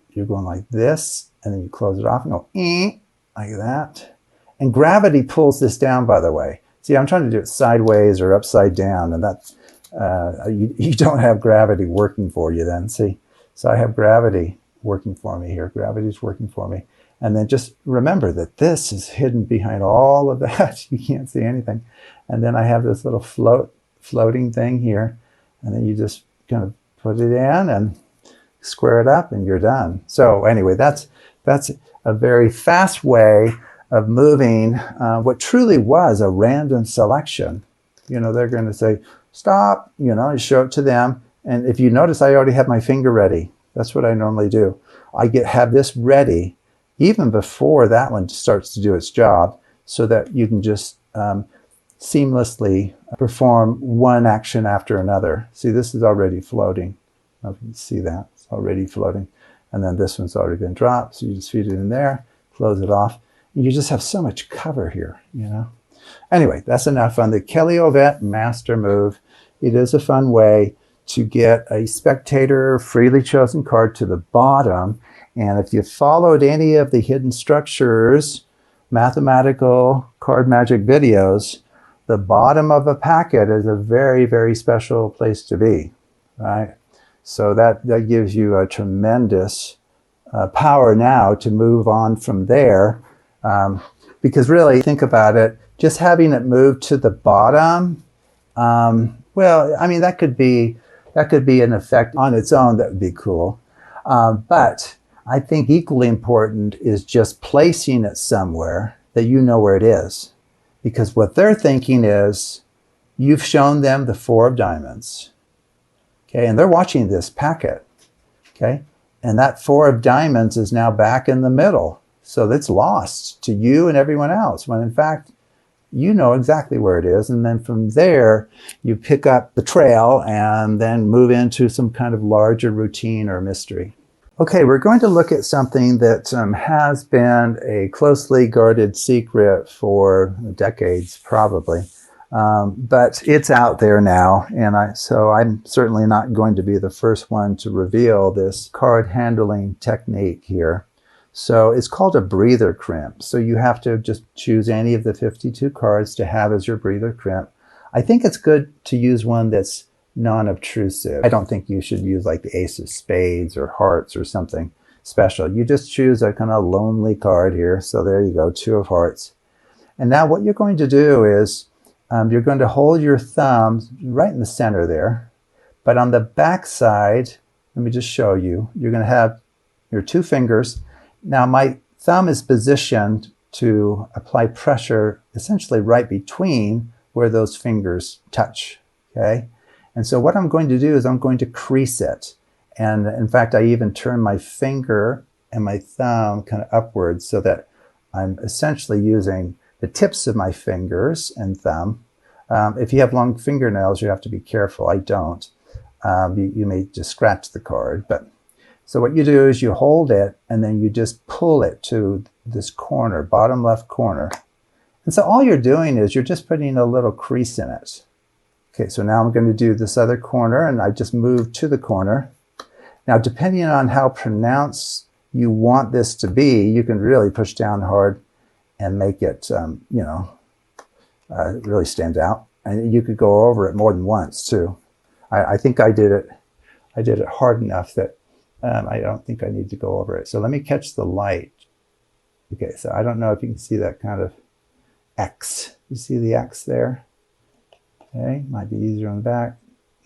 S1: this, and then you close it off and go like that. And gravity pulls this down, by the way. See, I'm trying to do it sideways or upside down, and that's you don't have gravity working for you then. See, so I have gravity working for me here. Gravity's working for me. And then just remember that this is hidden behind all of that. You can't see anything. And then I have this little floating thing here. And then you just kind of put it in and square it up and you're done. So anyway, that's a very fast way of moving what truly was a random selection. They're going to say, stop, you show it to them. And if you notice, I already have my finger ready. That's what I normally do. I have this ready even before that one starts to do its job so that you can just seamlessly perform one action after another. See, this is already floating. I don't know if you can see that. It's already floating. And then this one's already been dropped. So you just feed it in there, close it off. You just have so much cover here, Anyway, that's enough on the Kelly-Ovette master move. It is a fun way to get a spectator freely chosen card to the bottom. And if you followed any of the hidden structures, mathematical card magic videos, the bottom of a packet is a very, very special place to be, right? So that gives you a tremendous power now to move on from there. Because really, think about it, just having it move to the bottom, well, I mean, that could be an effect on its own that would be cool. But I think equally important is just placing it somewhere that you know where it is. Because what they're thinking is, you've shown them the 4 of diamonds. Okay, and they're watching this packet. Okay, and that 4 of diamonds is now back in the middle. So it's lost to you and everyone else, when in fact, you know exactly where it is. And then from there, you pick up the trail and then move into some kind of larger routine or mystery. Okay, we're going to look at something that has been a closely guarded secret for decades, probably. But it's out there now, and so I'm certainly not going to be the first one to reveal this card handling technique here. So it's called a breather crimp. So you have to just choose any of the 52 cards to have as your breather crimp. I think it's good to use one that's non-obtrusive. I don't think you should use like the ace of spades or hearts or something special. You just choose a kind of lonely card here. So there you go, 2 of hearts. And now what you're going to do is you're going to hold your thumb right in the center there, but on the back side, let me just show you, you're going to have your 2 fingers. Now my thumb is positioned to apply pressure essentially right between where those fingers touch, okay? And so what I'm going to do is I'm going to crease it. And in fact, I even turn my finger and my thumb kind of upwards so that I'm essentially using the tips of my fingers and thumb. If you have long fingernails, you have to be careful. I don't. You may just scratch the card. So what you do is you hold it and then you just pull it to this corner, bottom left corner. And so all you're doing is you're just putting a little crease in it. Okay, so now I'm going to do this other corner, and I just move to the corner. Now, depending on how pronounced you want this to be, you can really push down hard and make it, really stand out. And you could go over it more than once too. I think I did it hard enough that I don't think I need to go over it. So let me catch the light. Okay, so I don't know if you can see that kind of X. You see the X there? Okay, might be easier on the back.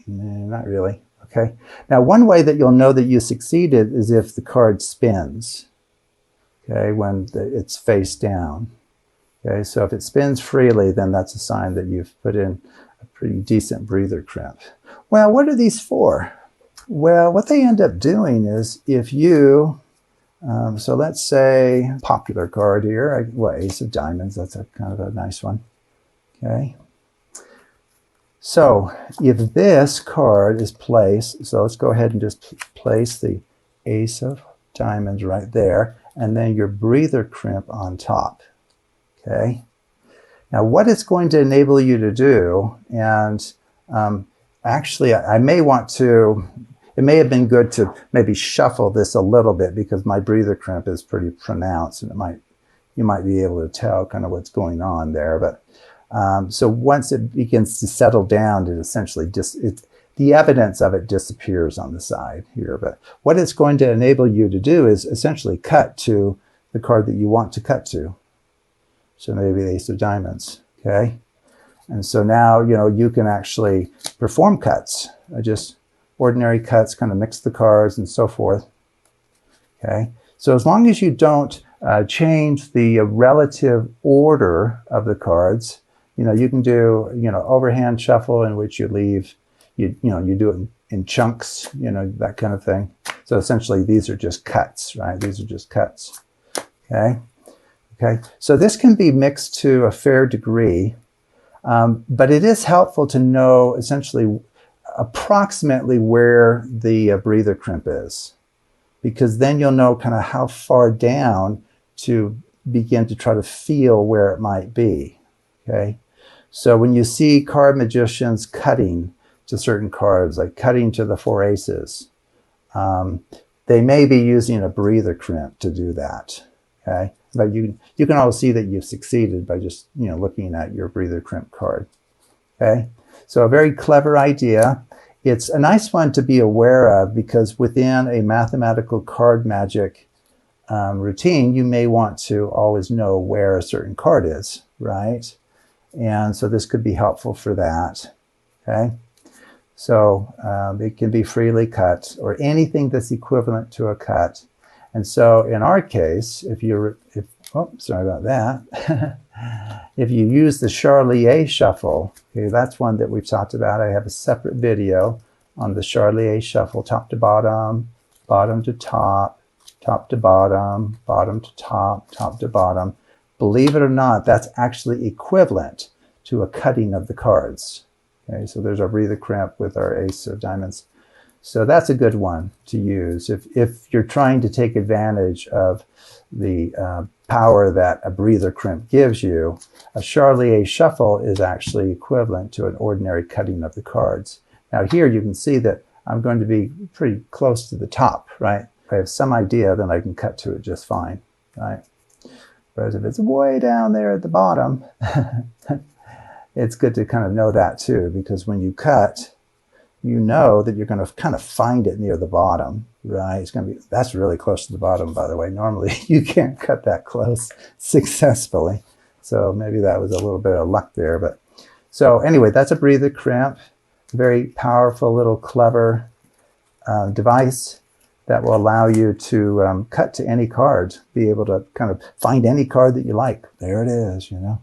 S1: No, not really. Okay. Now, one way that you'll know that you succeeded is if the card spins. Okay, when it's face down. Okay, so if it spins freely, then that's a sign that you've put in a pretty decent breather crimp. Well, what are these for? Well, what they end up doing is if you, so let's say popular card here, Ace of Diamonds, that's a kind of a nice one. Okay. So if this card is placed, so let's go ahead and just place the Ace of Diamonds right there, and then your breather crimp on top. Okay. Now what it's going to enable you to do, and actually I may want to, it may have been good to maybe shuffle this a little bit because my breather crimp is pretty pronounced, and you might be able to tell kind of what's going on there. But so once it begins to settle down, it essentially the evidence of it disappears on the side here. But what it's going to enable you to do is essentially cut to the card that you want to cut to. So maybe the Ace of Diamonds, okay? And so now, you can actually perform cuts, just ordinary cuts, kind of mix the cards and so forth, okay? So as long as you don't change the relative order of the cards, you can do, overhand shuffle in which you leave, you do it in chunks, that kind of thing. So essentially these are just cuts, right? These are just cuts, okay? Okay, so this can be mixed to a fair degree, but it is helpful to know essentially approximately where the breather crimp is, because then you'll know kind of how far down to begin to try to feel where it might be, okay? So when you see card magicians cutting to certain cards, like cutting to the 4 aces, they may be using a breather crimp to do that, okay? But you can all see that you've succeeded by just, looking at your breather crimp card, okay? So a very clever idea. It's a nice one to be aware of because within a mathematical card magic routine, you may want to always know where a certain card is, right? And so this could be helpful for that, okay? So it can be freely cut or anything that's equivalent to a cut. And so in our case, if sorry about that. If you use the Charlier Shuffle, okay, that's one that we've talked about. I have a separate video on the Charlier Shuffle, top to bottom, bottom to top, top to bottom, bottom to top, top to bottom. Believe it or not, that's actually equivalent to a cutting of the cards. Okay, so there's our breather crimp with our Ace of Diamonds. So that's a good one to use. If you're trying to take advantage of the power that a breather crimp gives you, a Faro Shuffle is actually equivalent to an ordinary cutting of the cards. Now here you can see that I'm going to be pretty close to the top, right? If I have some idea, then I can cut to it just fine, right? Whereas if it's way down there at the bottom, it's good to kind of know that too, because when you cut, you know that you're going to kind of find it near the bottom, right? It's going to be, that's really close to the bottom, by the way. Normally you can't cut that close successfully. So maybe that was a little bit of luck there. But so anyway, that's a breather crimp. Very powerful little clever device that will allow you to cut to any card, be able to kind of find any card that you like. There it is, you know.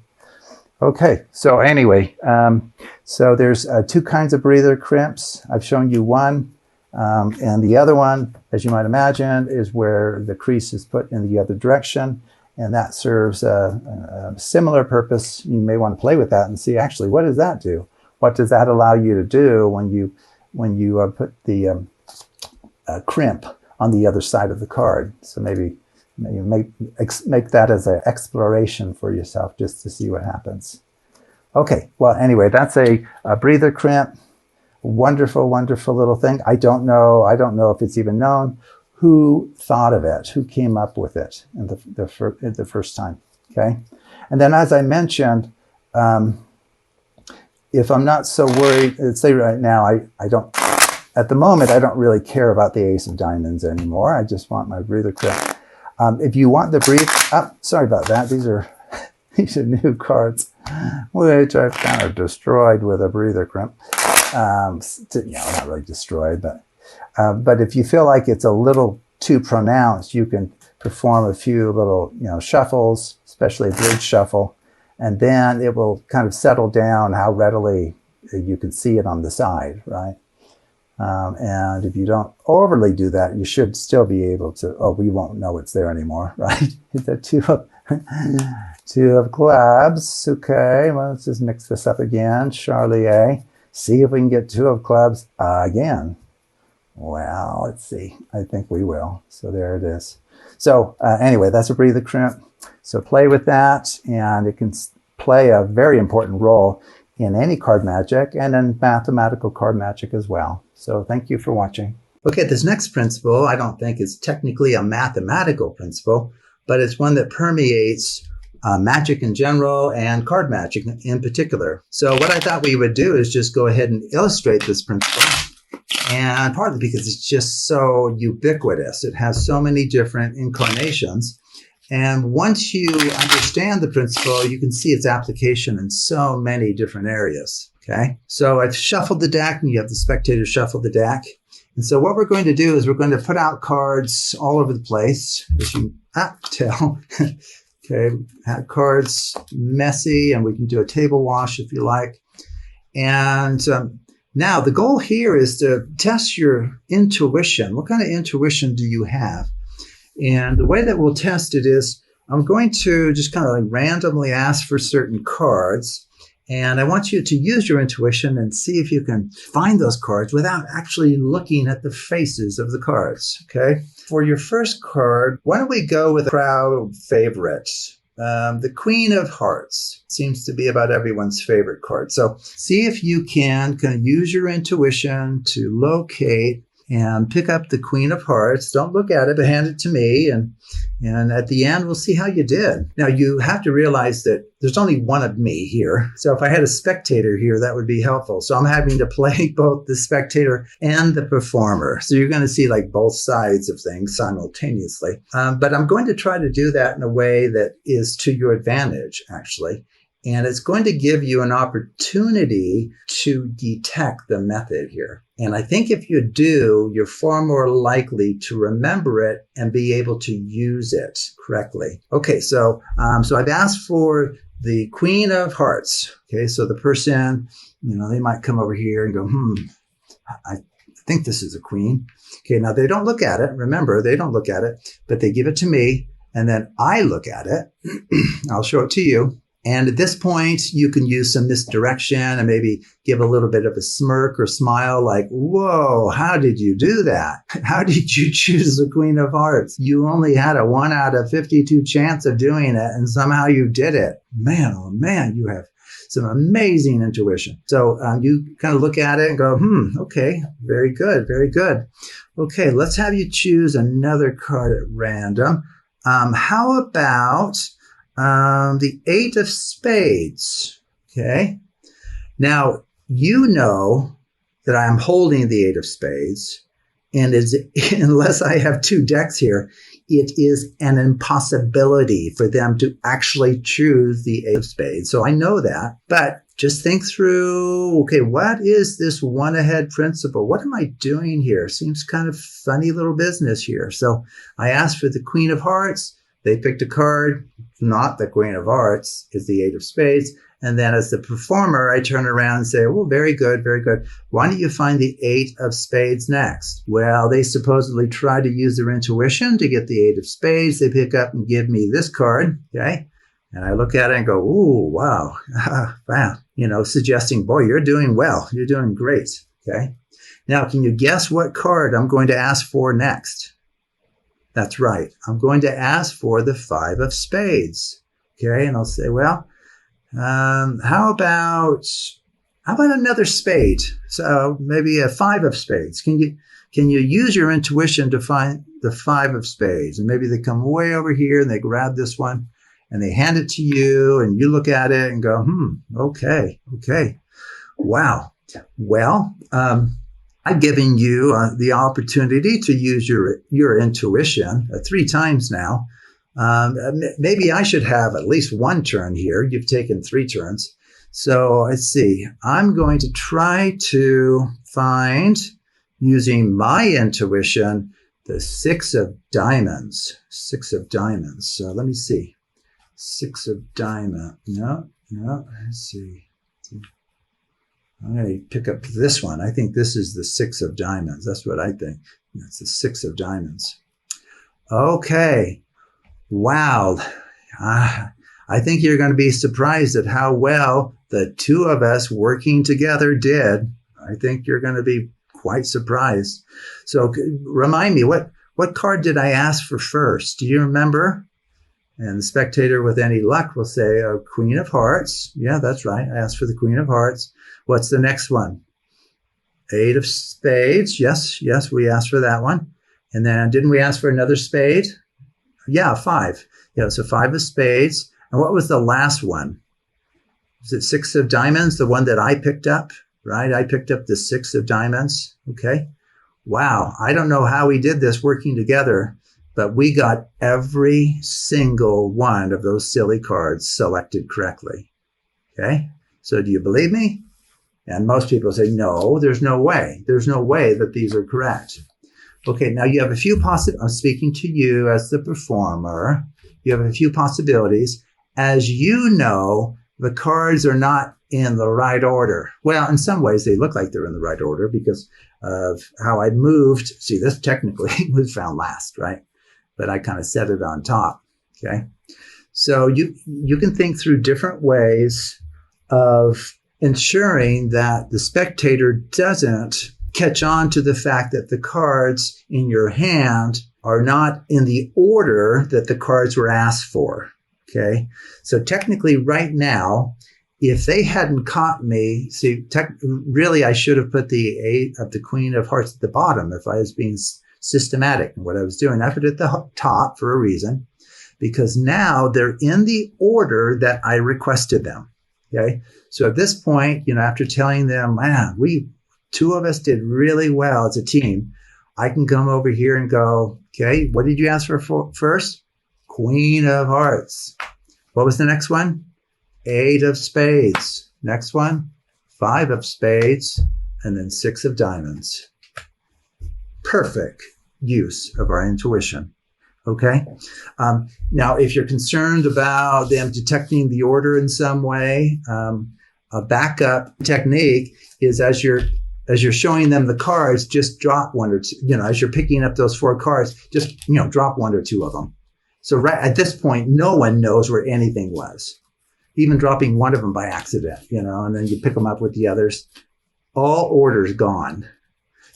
S1: Okay, so anyway, so there's two kinds of breather crimps. I've shown you one, and the other one, as you might imagine, is where the crease is put in the other direction, and that serves a similar purpose. You may want to play with that and see actually what does that do? What does that allow you to do when you put the crimp on the other side of the card? So maybe you make that as an exploration for yourself just to see what happens. Okay, well, anyway, that's a breather crimp. Wonderful, wonderful little thing. I don't know if it's even known who thought of it, who came up with it in the first time. Okay, and then as I mentioned, if I'm not so worried, let's say right now, I don't, at the moment, I don't really care about the ace of diamonds anymore. I just want my breather crimp. If you want the sorry about that. These are new cards, which I've kind of destroyed with a breather crimp. Not really destroyed, but if you feel like it's a little too pronounced, you can perform a few little, shuffles, especially a bridge shuffle, and then it will kind of settle down how readily you can see it on the side, right? And if you don't overly do that, you should still be able to, we won't know it's there anymore, right? The two of clubs. Okay, well, let's just mix this up again. Charlier. See if we can get two of clubs again. Well, let's see. I think we will. So there it is. So anyway, that's a breather crimp. So play with that, and it can play a very important role in any card magic and in mathematical card magic as well. So thank you for watching. Okay, this next principle, I don't think is technically a mathematical principle, but it's one that permeates magic in general and card magic in particular. So what I thought we would do is just go ahead and illustrate this principle. And partly because it's just so ubiquitous. It has so many different incarnations. And once you understand the principle, you can see its application in so many different areas. Okay, so I've shuffled the deck, and you have the spectator shuffle the deck. And so what we're going to do is we're going to put out cards all over the place, as you can tell. Okay, have cards messy, and we can do a table wash if you like. And now the goal here is to test your intuition. What kind of intuition do you have? And the way that we'll test it is I'm going to just kind of like randomly ask for certain cards. And I want you to use your intuition and see if you can find those cards without actually looking at the faces of the cards. Okay. For your first card, why don't we go with a crowd favorite? The Queen of Hearts seems to be about everyone's favorite card. So see if you can kind of use your intuition to locate and pick up the Queen of Hearts. Don't look at it, but hand it to me. And at the end, we'll see how you did. Now, you have to realize that there's only one of me here. So if I had a spectator here, that would be helpful. So I'm having to play both the spectator and the performer. So you're going to see like both sides of things simultaneously. But I'm going to try to do that in a way that is to your advantage, actually. And it's going to give you an opportunity to detect the method here. And I think if you do, you're far more likely to remember it and be able to use it correctly. Okay, so I've asked for the Queen of Hearts. Okay, so the person, they might come over here and go, I think this is a queen. Okay, now they don't look at it. Remember, they don't look at it, but they give it to me, and then I look at it. I'll show it to you. And at this point, you can use some misdirection and maybe give a little bit of a smirk or smile like, whoa, how did you do that? How did you choose the Queen of Hearts? You only had a 1 out of 52 chance of doing it, and somehow you did it. Man, oh man, you have some amazing intuition. So you kind of look at it and go, okay, very good, very good. Okay, let's have you choose another card at random. How about the 8 of spades? Okay. Now, you know that I'm holding the 8 of spades, and unless I have 2 decks here, it is an impossibility for them to actually choose the 8 of spades. So I know that, but just think through, okay, what is this one ahead principle? What am I doing here? Seems kind of funny little business here. So I asked for the Queen of Hearts. They picked a card, not the Queen of Hearts, it's the 8 of spades. And then as the performer, I turn around and say, well, very good, very good. Why don't you find the 8 of spades next? Well, they supposedly try to use their intuition to get the 8 of spades. They pick up and give me this card, okay? And I look at it and go, ooh, wow, wow. Suggesting, boy, you're doing well. You're doing great, okay? Now, can you guess what card I'm going to ask for next? That's right. I'm going to ask for the 5 of spades, okay? And I'll say, well, how about another spade? So maybe a 5 of spades. Can you use your intuition to find the 5 of spades? And maybe they come way over here and they grab this one and they hand it to you and you look at it and go, okay, wow. Well, I've given you the opportunity to use your intuition 3 times now. Maybe I should have at least 1 turn here. You've taken 3 turns. So let's see. I'm going to try to find, using my intuition, the 6 of diamonds. 6 of diamonds. So let me see. 6 of diamond. No. Let's see. I'm going to pick up this one. I think this is the 6 of diamonds. That's what I think. That's the 6 of diamonds. Okay. Wow. I think you're going to be surprised at how well the 2 of us working together did. I think you're going to be quite surprised. So remind me, what card did I ask for first? Do you remember? And the spectator with any luck will say, Queen of Hearts. Yeah, that's right. I asked for the Queen of Hearts. What's the next one? 8 of spades. Yes, we asked for that one. And then didn't we ask for another spade? Yeah, 5. Yeah, so 5 of spades. And what was the last one? Was it 6 of diamonds, the one that I picked up, right? I picked up the 6 of diamonds. Okay. Wow. I don't know how we did this working together, but we got every single one of those silly cards selected correctly. Okay. So do you believe me? And most people say, no, there's no way. There's no way that these are correct. Okay, now you have a few I'm speaking to you as the performer. You have a few possibilities. As you know, the cards are not in the right order. Well, in some ways, they look like they're in the right order because of how I moved. See, this technically was found last, right? But I kind of set it on top, okay? So you can think through different ways of ensuring that the spectator doesn't catch on to the fact that the cards in your hand are not in the order that the cards were asked for, okay? So technically right now, if they hadn't caught me, really I should have put the 8 of the Queen of Hearts at the bottom if I was being systematic in what I was doing. I put it at the top for a reason, because now they're in the order that I requested them, okay? So at this point, after telling them, man, 2 of us did really well as a team, I can come over here and go, okay, what did you ask for first? Queen of Hearts. What was the next one? 8 of spades. Next one, 5 of spades, and then 6 of diamonds. Perfect use of our intuition. Okay. Now, if you're concerned about them detecting the order in some way, a backup technique is as you're showing them the cards, just drop 1 or 2, as you're picking up those 4 cards, just, drop 1 or 2 of them. So right at this point, no one knows where anything was. even dropping one of them by accident, and then you pick them up with the others. All orders gone.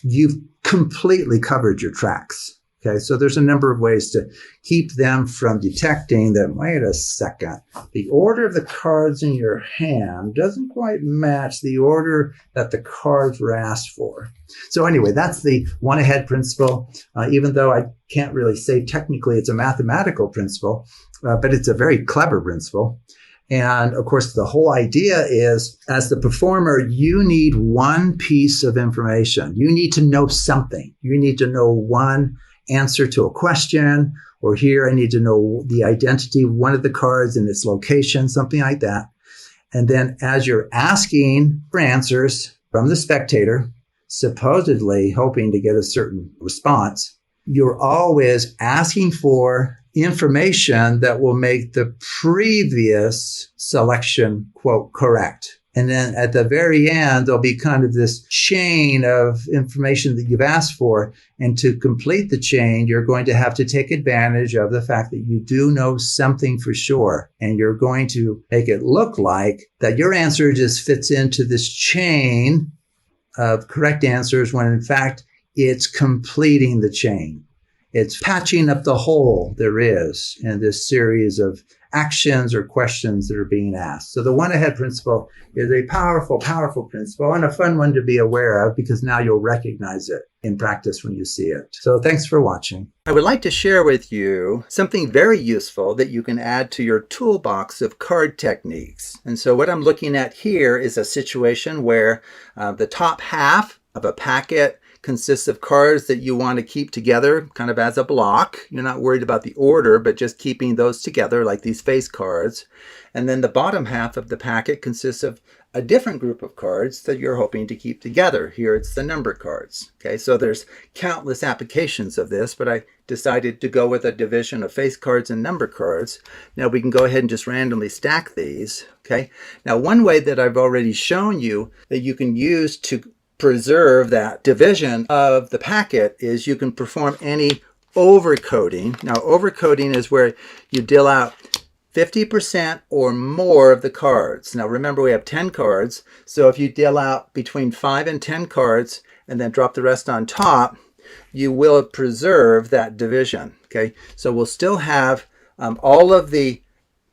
S1: You've completely covered your tracks. Okay, so there's a number of ways to keep them from detecting that, wait a second, the order of the cards in your hand doesn't quite match the order that the cards were asked for. So anyway, that's the one-ahead principle, even though I can't really say technically it's a mathematical principle, but it's a very clever principle. And of course, the whole idea is, as the performer, you need one piece of information. You need to know something. You need to know one answer to a question, or here I need to know the identity of one of the cards and its location, something like that. And then as you're asking for answers from the spectator, supposedly hoping to get a certain response, you're always asking for information that will make the previous selection, quote, correct. And then at the very end, there'll be kind of this chain of information that you've asked for. And to complete the chain, you're going to have to take advantage of the fact that you do know something for sure. And you're going to make it look like that your answer just fits into this chain of correct answers, when in fact, it's completing the chain. It's patching up the hole there is in this series of actions or questions that are being asked. So the one-ahead principle is a powerful, powerful principle, and a fun one to be aware of, because now you'll recognize it in practice when you see it. So thanks for watching.
S2: I would like to share with you something very useful that you can add to your toolbox of card techniques. And so what I'm looking at here is a situation where the top half of a packet consists of cards that you want to keep together kind of as a block. You're not worried about the order, but just keeping those together like these face cards. And then the bottom half of the packet consists of a different group of cards that you're hoping to keep together. Here it's the number cards. Okay, so there's countless applications of this, but I decided to go with a division of face cards and number cards. Now we can go ahead and just randomly stack these. Okay, now one way that I've already shown you that you can use to preserve that division of the packet is you can perform any overcoding. Now, overcoding is where you deal out 50% or more of the cards. Now, remember, we have 10 cards. So if you deal out between 5 and 10 cards and then drop the rest on top, you will preserve that division. Okay, so we'll still have all of the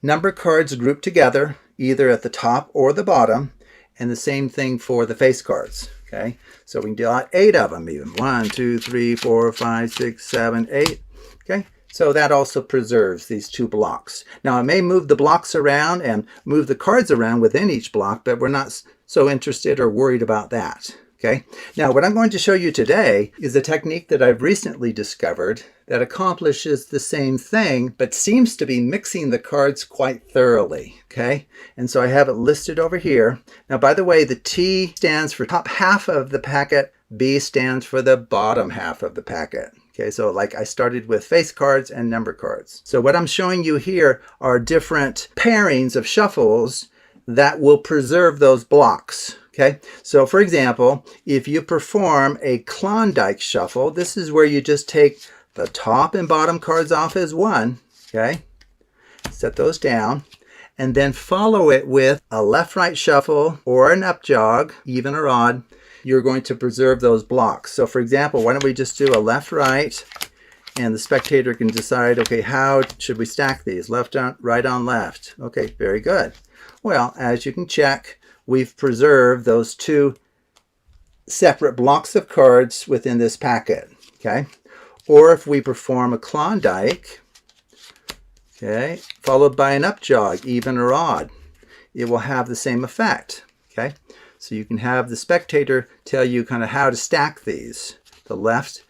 S2: number cards grouped together, either at the top or the bottom, and the same thing for the face cards. Okay, so we can deal out 8 of them even. 1, 2, 3, 4, 5, 6, 7, 8. Okay, so that also preserves these two blocks. Now I may move the blocks around and move the cards around within each block, but we're not so interested or worried about that. Okay, now what I'm going to show you today is a technique that I've recently discovered that accomplishes the same thing, but seems to be mixing the cards quite thoroughly. Okay, and so I have it listed over here. Now, by the way, the T stands for top half of the packet, B stands for the bottom half of the packet. Okay, so like I started with face cards and number cards. So what I'm showing you here are different pairings of shuffles that will preserve those blocks. Okay, so for example, if you perform a Klondike shuffle, this is where you just take the top and bottom cards off as one. Okay, set those down, and then follow it with a left-right shuffle or an up jog, even or odd. You're going to preserve those blocks. So for example, why don't we just do a left-right, and the spectator can decide, okay, how should we stack these? Left on, right on left. Okay, very good. Well, as you can check, we've preserved those two separate blocks of cards within this packet. Okay, or if we perform a Klondike, okay, followed by an up jog, even or odd, it will have the same effect. Okay, so you can have the spectator tell you kind of how to stack these, the left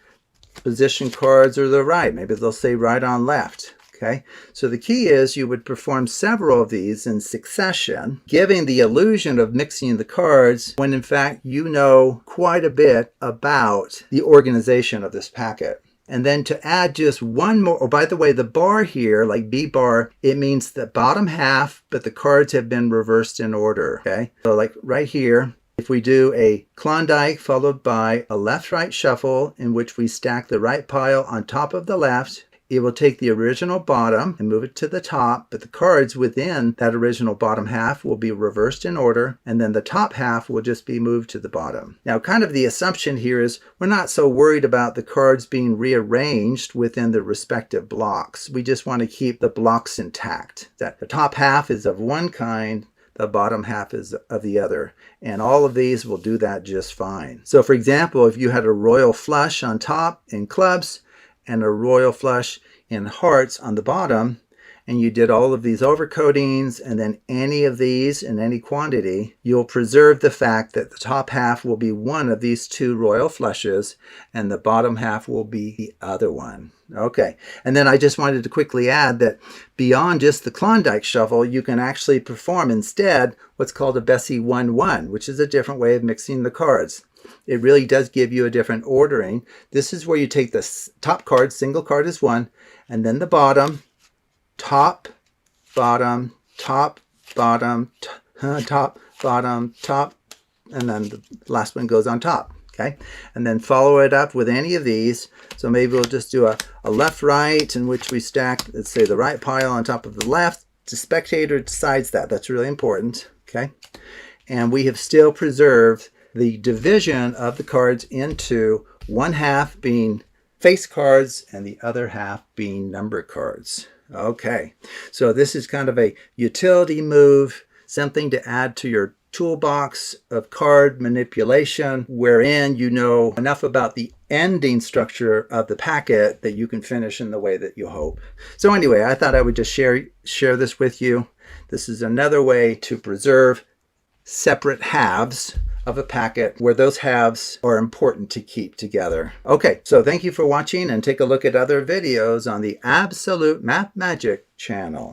S2: position cards or the right. Maybe they'll say right on left. Okay, so the key is you would perform several of these in succession, giving the illusion of mixing the cards when in fact you know quite a bit about the organization of this packet. And then to add just one more, oh, by the way, the bar here, like B bar, it means the bottom half, but the cards have been reversed in order. Okay, so like right here, if we do a Klondike followed by a left-right shuffle in which we stack the right pile on top of the left, it will take the original bottom and move it to the top, but the cards within that original bottom half will be reversed in order, and then the top half will just be moved to the bottom. Now, kind of the assumption here is we're not so worried about the cards being rearranged within the respective blocks. We just want to keep the blocks intact. That the top half is of one kind, the bottom half is of the other, and all of these will do that just fine. So for example, if you had a royal flush on top in clubs and a royal flush in hearts on the bottom, and you did all of these overcoatings and then any of these in any quantity, you'll preserve the fact that the top half will be one of these two royal flushes and the bottom half will be the other one. Okay, and then I just wanted to quickly add that beyond just the Klondike shuffle, you can actually perform instead what's called a Bessie 1-1, which is a different way of mixing the cards. It really does give you a different ordering. This is where you take the top card, single card is 1, and then the bottom, top, bottom, top, bottom, top, bottom, top, and then the last one goes on top. Okay, and then follow it up with any of these. So maybe we'll just do a left right in which we stack, let's say, the right pile on top of the left. The spectator decides that. That's really important. Okay, and we have still preserved the division of the cards into one half being face cards and the other half being number cards. Okay, so this is kind of a utility move, something to add to your toolbox of card manipulation, wherein you know enough about the ending structure of the packet that you can finish in the way that you hope. So anyway, I thought I would just share this with you. This is another way to preserve separate halves of a packet where those halves are important to keep together. Okay, so thank you for watching, and take a look at other videos on the Absolute Math Magic channel.